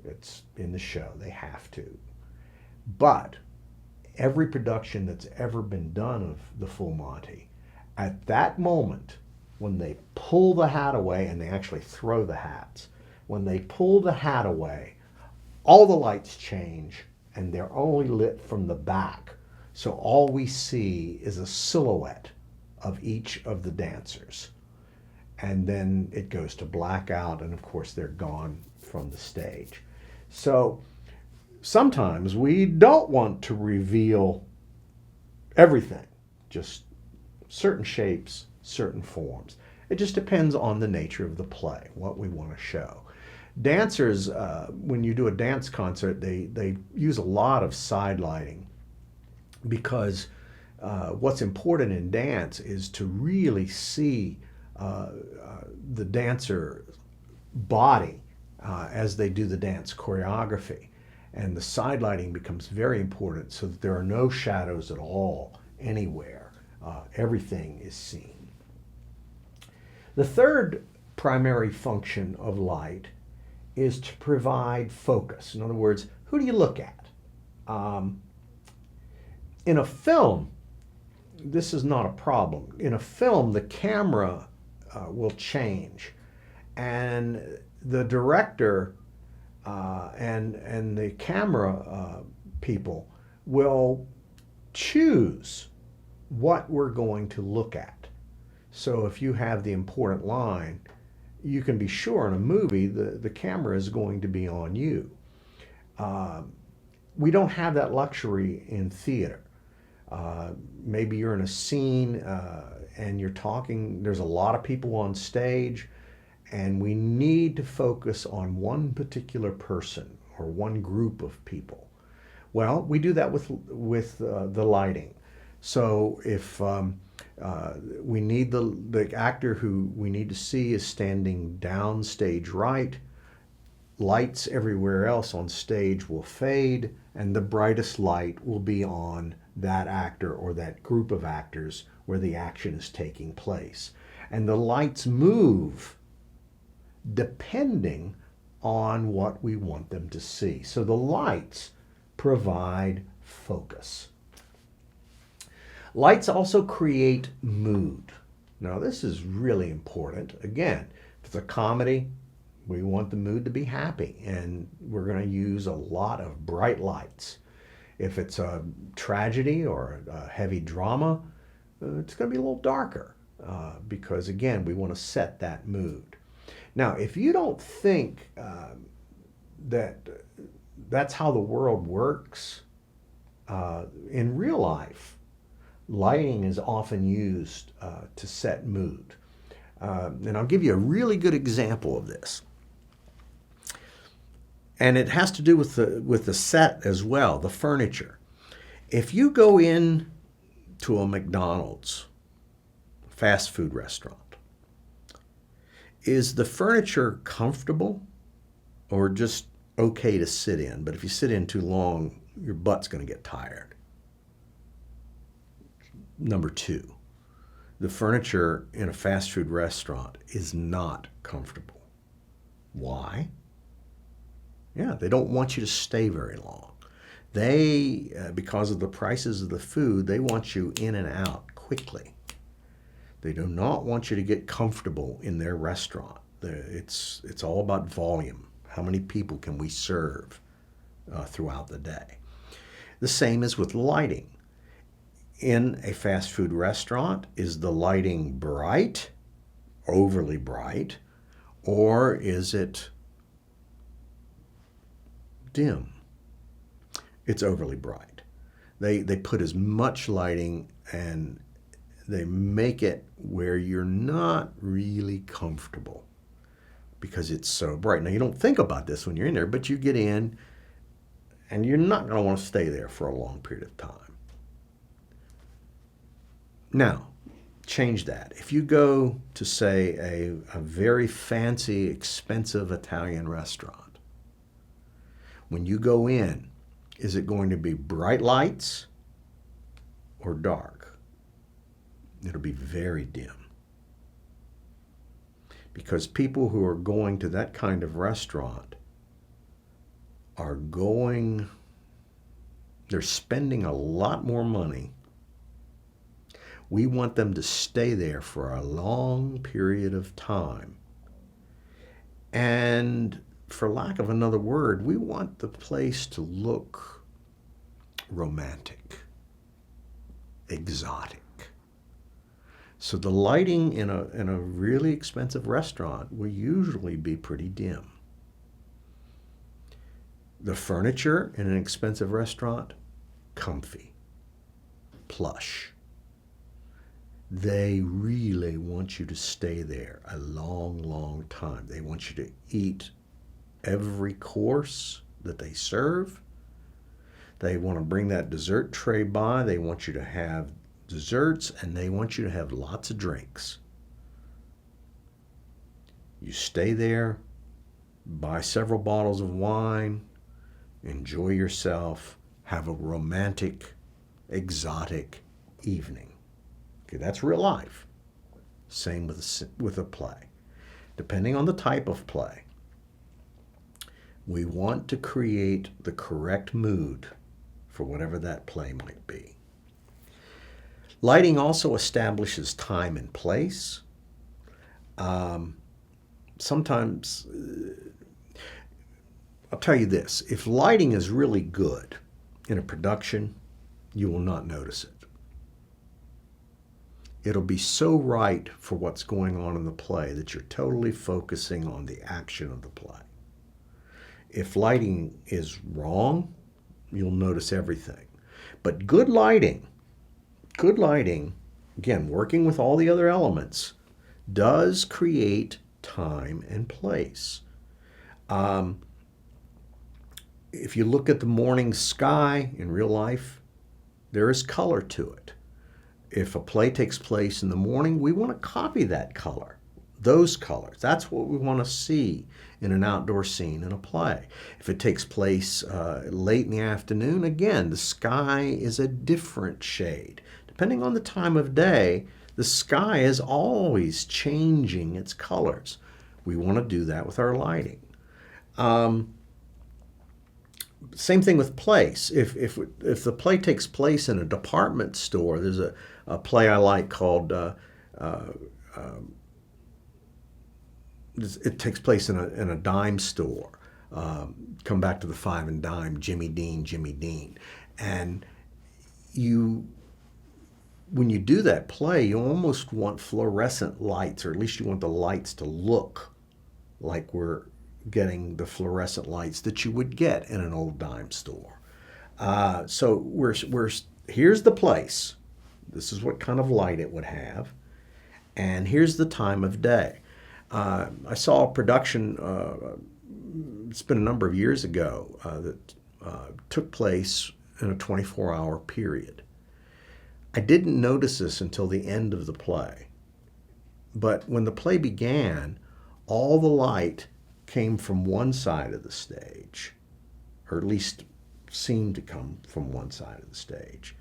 It's in the show. They have to. But every production that's ever been done of the Full Monty, at that moment, when they pull the hat away, and they actually throw the hats, when they pull the hat away, all the lights change, and they're only lit from the back. So all we see is a silhouette of each of the dancers. And then it goes to blackout, and of course they're gone from the stage. So sometimes we don't want to reveal everything, just certain shapes, certain forms. It just depends on the nature of the play, what we want to show. Dancers, when you do a dance concert, they use a lot of side lighting, because what's important in dance is to really see the dancer's body as they do the dance choreography. And the side lighting becomes very important so that there are no shadows at all anywhere. Everything is seen. The third primary function of light is to provide focus. In other words, who do you look at? In a film, this is not a problem. In a film, the camera will change, and the director and the camera people will choose what we're going to look at. So if you have the important line, you can be sure in a movie the camera is going to be on you. We don't have that luxury in theater. Maybe you're in a scene and you're talking, there's a lot of people on stage, and we need to focus on one particular person or one group of people. Well, we do that with the lighting. So if we need the actor who we need to see is standing down stage right, lights everywhere else on stage will fade, and the brightest light will be on that actor or that group of actors where the action is taking place. And the lights move depending on what we want them to see. So the lights provide focus. Lights also create mood. Now, this is really important. Again, if it's a comedy, we want the mood to be happy, and we're going to use a lot of bright lights. If it's a tragedy or a heavy drama, it's going to be a little darker because, again, we want to set that mood. Now, if you don't think that that's how the world works, in real life, lighting is often used to set mood. And I'll give you a really good example of this. And it has to do with the set as well, the furniture. If you go in to a McDonald's fast food restaurant, is the furniture comfortable or just okay to sit in? But if you sit in too long, your butt's going to get tired. Number two, the furniture in a fast food restaurant is not comfortable. Why? Yeah, they don't want you to stay very long. They, because of the prices of the food, they want you in and out quickly. They do not want you to get comfortable in their restaurant. It's all about volume. How many people can we serve throughout the day? The same is with lighting. In a fast food restaurant, is the lighting bright, overly bright, or is it dim? It's overly bright. They put as much lighting and they make it where you're not really comfortable because it's so bright. Now, you don't think about this when you're in there, but you get in and you're not going to want to stay there for a long period of time. Now, change that. If you go to, say, a very fancy, expensive Italian restaurant, when you go in, is it going to be bright lights or dark? It'll be very dim. Because people who are going to that kind of restaurant they're spending a lot more money. We want them to stay there for a long period of time. And for lack of another word, we want the place to look romantic, exotic. So the lighting in a really expensive restaurant will usually be pretty dim. The furniture in an expensive restaurant, comfy, plush. They really want you to stay there a long, long time. They want you to eat every course that they serve. They want to bring that dessert tray by. They want you to have desserts, and they want you to have lots of drinks. You stay there, buy several bottles of wine, enjoy yourself, have a romantic, exotic evening. Okay, that's real life. Same with a play. Depending on the type of play, we want to create the correct mood for whatever that play might be. Lighting also establishes time and place. Sometimes, I'll tell you this, if lighting is really good in a production, you will not notice it. It'll be so right for what's going on in the play that you're totally focusing on the action of the play. If lighting is wrong, you'll notice everything. But good lighting, again, working with all the other elements, does create time and place. If you look at the morning sky in real life, there is color to it. If a play takes place in the morning, we want to copy that color, those colors. That's what we want to see in an outdoor scene in a play. If it takes place late in the afternoon, again, the sky is a different shade. Depending on the time of day, the sky is always changing its colors. We want to do that with our lighting. Same thing with place. If the play takes place in a department store, there's a play I like called it takes place in a dime store. Come back to the five and dime, Jimmy Dean, Jimmy Dean, and you when you do that play, you almost want fluorescent lights, or at least you want the lights to look like we're getting the fluorescent lights that you would get in an old dime store. So here's the place. This is what kind of light it would have, and here's the time of day. I saw a production. It's been a number of years ago that took place in a 24-hour period. I didn't notice this until the end of the play. But when the play began, all the light came from one side of the stage, or at least seemed to come from one side of the stage.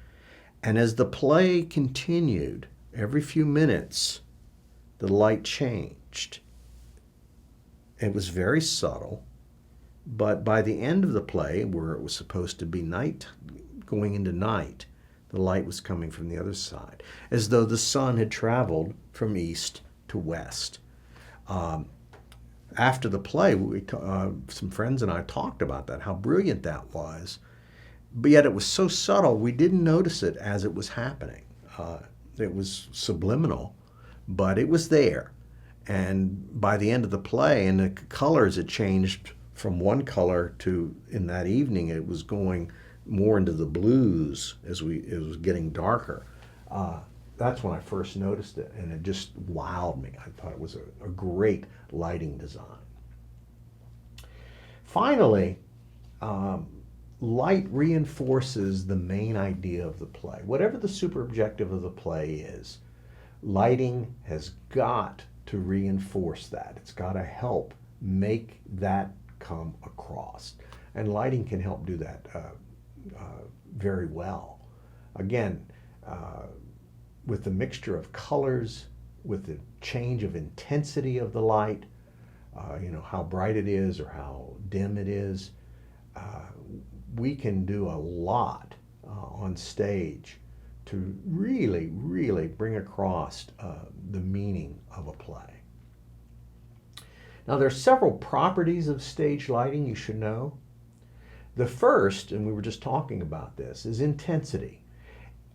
And as the play continued, every few minutes, the light changed. It was very subtle, but by the end of the play, where it was supposed to be night, going into night, the light was coming from the other side, as though the sun had traveled from east to west. After the play, some friends and I talked about that, how brilliant that was. But yet it was so subtle, we didn't notice it as it was happening. It was subliminal, but it was there. And by the end of the play, and the colors had changed from one color to, in that evening, it was going more into the blues as it was getting darker. That's when I first noticed it, and it just wowed me. I thought it was a great lighting design. Finally, light reinforces the main idea of the play. Whatever the super objective of the play is, lighting has got to reinforce that. It's got to help make that come across. And lighting can help do that very well. Again, with the mixture of colors, with the change of intensity of the light, how bright it is or how dim it is, we can do a lot on stage to really, really bring across the meaning of a play. Now, there are several properties of stage lighting you should know. The first, and we were just talking about this, is intensity.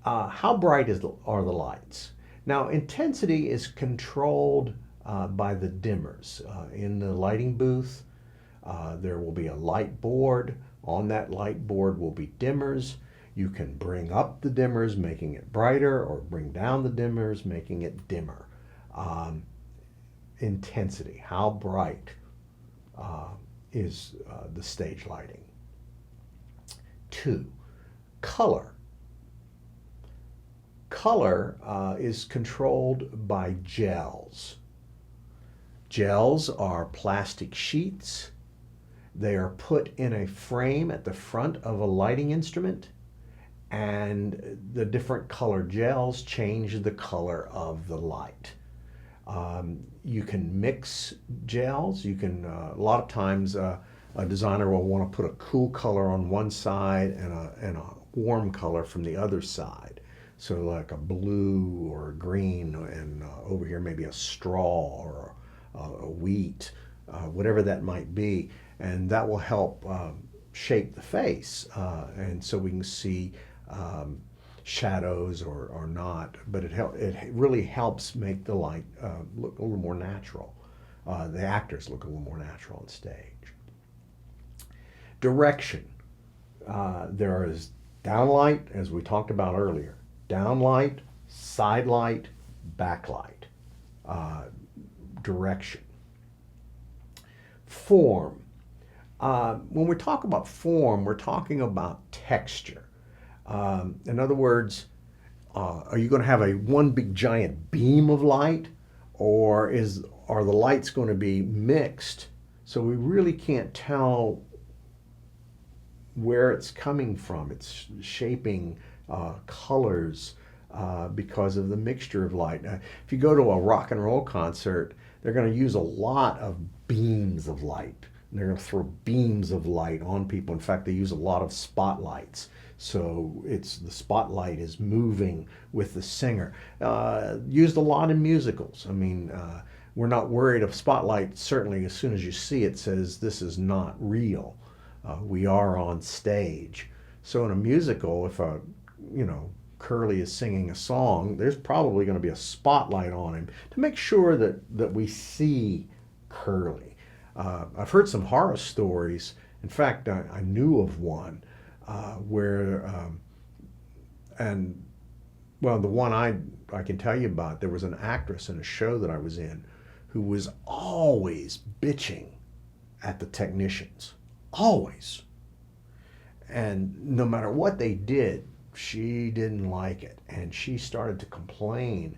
How bright are the lights? Now, intensity is controlled by the dimmers. In the lighting booth, there will be a light board. On that light board will be dimmers. You can bring up the dimmers, making it brighter, or bring down the dimmers, making it dimmer. Intensity, how bright is the stage lighting? 2, color. Color is controlled by gels. Gels are plastic sheets. They are put in a frame at the front of a lighting instrument, and the different color gels change the color of the light. You can mix gels. You can, a lot of times, a designer will want to put a cool color on one side and a warm color from the other side. So like a blue or a green, and over here maybe a straw or a wheat, whatever that might be. And that will help shape the face. And so we can see shadows or not, but it really helps make the light look a little more natural. The actors look a little more natural on stage. Direction. There is downlight, as we talked about earlier. Downlight, side light, backlight. Direction. Form. When we talk about form, we're talking about texture. In other words, are you going to have one big giant beam of light, or are the lights going to be mixed? So we really can't tell where it's coming from. It's shaping colors because of the mixture of light. If you go to a rock and roll concert, they're going to use a lot of beams of light and they're going to throw beams of light on people. In fact, they use a lot of spotlights. So it's the spotlight is moving with the singer. Used a lot in musicals. I mean, we're not worried of spotlight. Certainly, as soon as you see it, says this is not real. We are on stage. So in a musical, if Curly is singing a song, there's probably going to be a spotlight on him to make sure that we see Curly. I've heard some horror stories. In fact, I knew of one where, the one I can tell you about, there was an actress in a show that I was in who was always bitching at the technicians. Always. And no matter what they did, she didn't like it. And she started to complain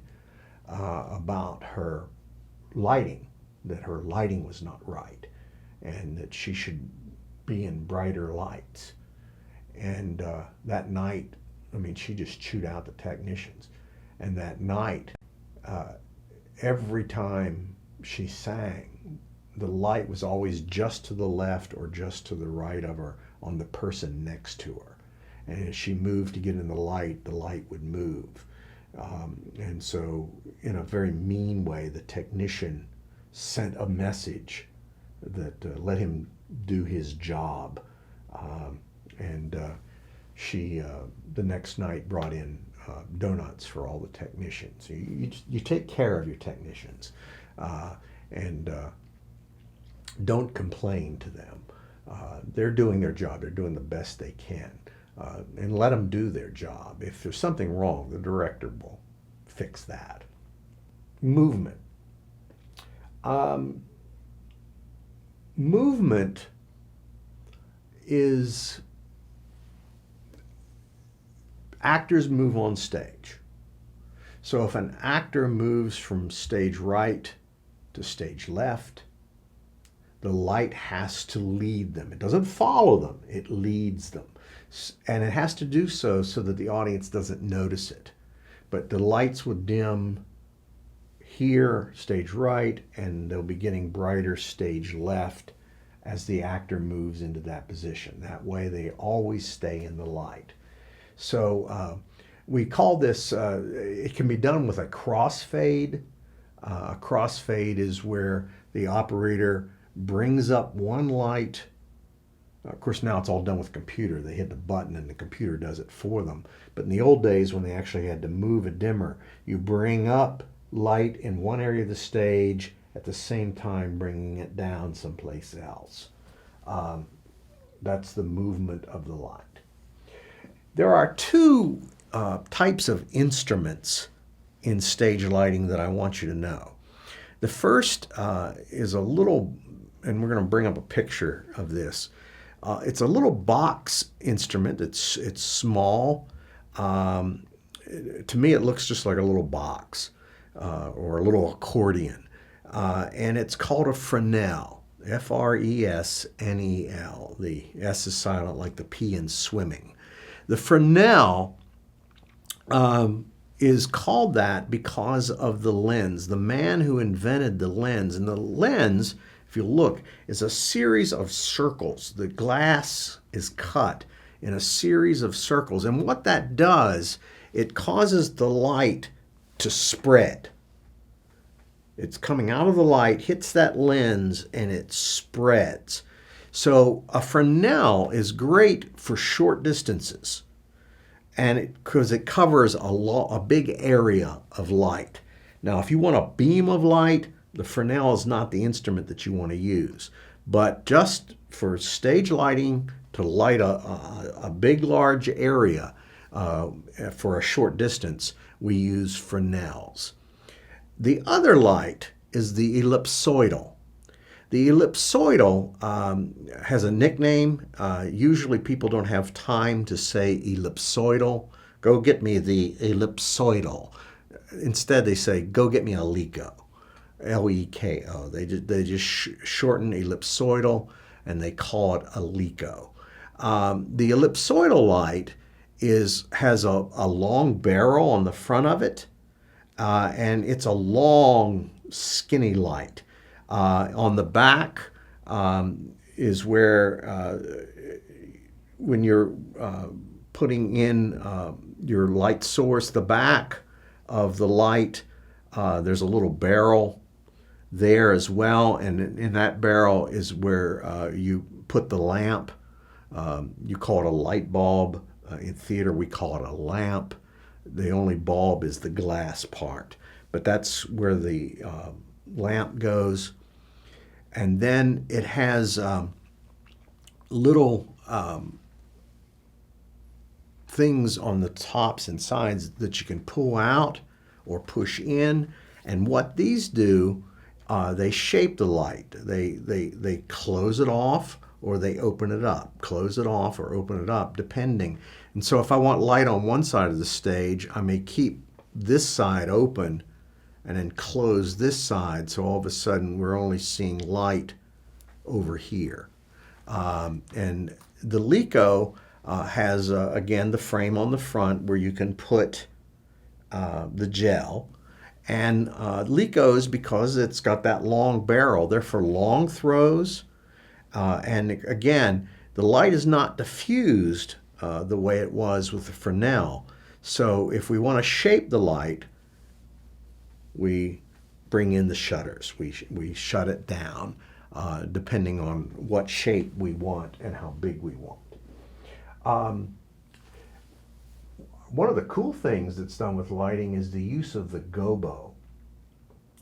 about her lighting, that her lighting was not right, and that she should be in brighter lights. And that night, she just chewed out the technicians. And that night, every time she sang, the light was always just to the left or just to the right of her on the person next to her. And as she moved to get in the light would move. And so, in a very mean way, the technician sent a message that let him do his job. She, the next night, brought in donuts for all the technicians. You take care of your technicians, and don't complain to them. They're doing their job. They're doing the best they can. And let them do their job. If there's something wrong, the director will fix that. Movement. Movement is actors move on stage. So if an actor moves from stage right to stage left, the light has to lead them. It doesn't follow them, it leads them. And it has to do so that the audience doesn't notice it. But the lights will dim here, stage right, and they'll be getting brighter stage left as the actor moves into that position. That way they always stay in the light. So we call this, it can be done with a crossfade. A crossfade is where the operator brings up one light. Of course, now it's all done with a computer. They hit the button and the computer does it for them. But in the old days, when they actually had to move a dimmer, you bring up light in one area of the stage at the same time bringing it down someplace else. That's the movement of the light. There are two types of instruments in stage lighting that I want you to know. The first is a little, and we're going to bring up a picture of this. It's a little box instrument. It's small. To me, it looks just like a little box or a little accordion. And it's called a Fresnel, Fresnel. The S is silent like the P in swimming. The Fresnel is called that because of the lens. The man who invented the lens, and the lens, if you look, is a series of circles. The glass is cut in a series of circles. And what that does, it causes the light to spread. It's coming out of the light, hits that lens, and it spreads. So a Fresnel is great for short distances, and because it covers a big area of light. Now, if you want a beam of light, the Fresnel is not the instrument that you want to use. But just for stage lighting, to light a big, large area for a short distance, we use Fresnels. The other light is the ellipsoidal. The ellipsoidal has a nickname. Usually people don't have time to say ellipsoidal. Go get me the ellipsoidal. Instead they say, go get me a LEKO. L-E-K-O. They just shorten ellipsoidal and they call it a LEKO. The ellipsoidal light has a long barrel on the front of it, and it's a long, skinny light. On the back, is where when you're putting in your light source, the back of the light, there's a little barrel there as well, and in that barrel is where you put the lamp. You call it a light bulb. In theater, we call it a lamp. The only bulb is the glass part, but that's where the lamp goes. And then it has little things on the tops and sides that you can pull out or push in. And what these do, they shape the light. They close it off or they open it up. Close it off or open it up, depending. And so if I want light on one side of the stage, I may keep this side open and then close this side, so all of a sudden we're only seeing light over here. And the Leco has, again, the frame on the front where you can put the gel. And Lecos, because it's got that long barrel, they're for long throws. And again, the light is not diffused the way it was with the Fresnel. So if we want to shape the light, we bring in the shutters. We shut it down depending on what shape we want and how big we want. One of the cool things that's done with lighting is the use of the gobo.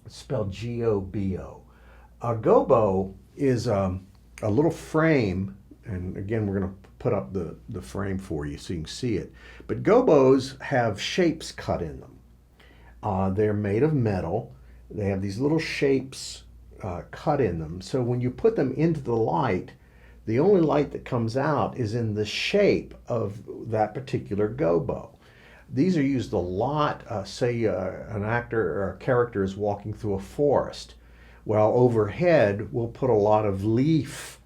It's spelled G-O-B-O. A gobo is a little frame, and again, we're going to put up the frame for you so you can see it. But gobos have shapes cut in them. They're made of metal. They have these little shapes cut in them. So when you put them into the light, the only light that comes out is in the shape of that particular gobo. These are used a lot, say an actor or a character is walking through a forest. Well, overhead, we'll put a lot of leaf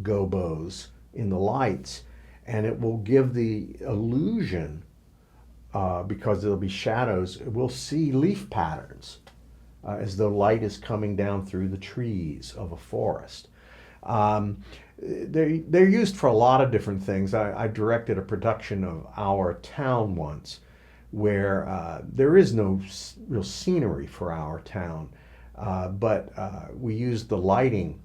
gobos in the lights, and it will give the illusion, because there'll be shadows, we'll see leaf patterns as though light is coming down through the trees of a forest. They're used for a lot of different things. I directed a production of Our Town once where there is no real scenery for our town, but we used the lighting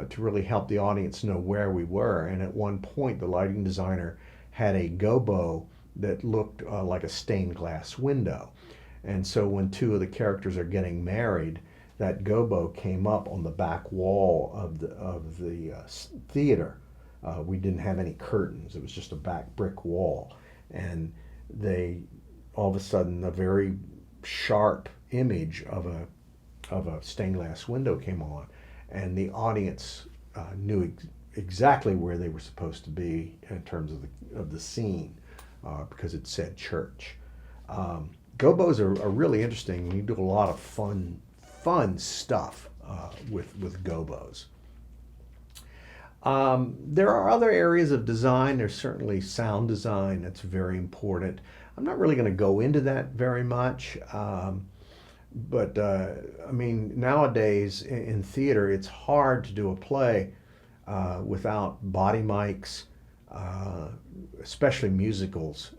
to really help the audience know where we were. And at one point, the lighting designer had a gobo that looked like a stained glass window. And so when two of the characters are getting married, that gobo came up on the back wall of the theater. We didn't have any curtains. It was just a back brick wall. And they, all of a sudden, a very sharp image of a stained glass window came on, and the audience knew exactly where they were supposed to be in terms of the scene, because it said church. Gobos are really interesting. You do a lot of fun stuff with gobos. There are other areas of design. There's certainly sound design that's very important. I'm not really going to go into that very much, but I mean, nowadays in theater, it's hard to do a play without body mics, especially musicals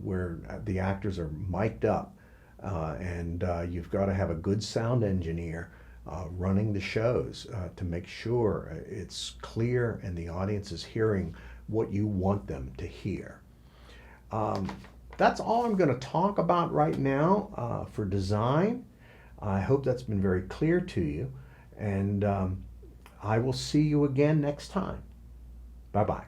where the actors are mic'd up, and you've got to have a good sound engineer running the shows to make sure it's clear and the audience is hearing what you want them to hear. That's all I'm going to talk about right now for design. I hope that's been very clear to you, and I will see you again next time. Bye-bye.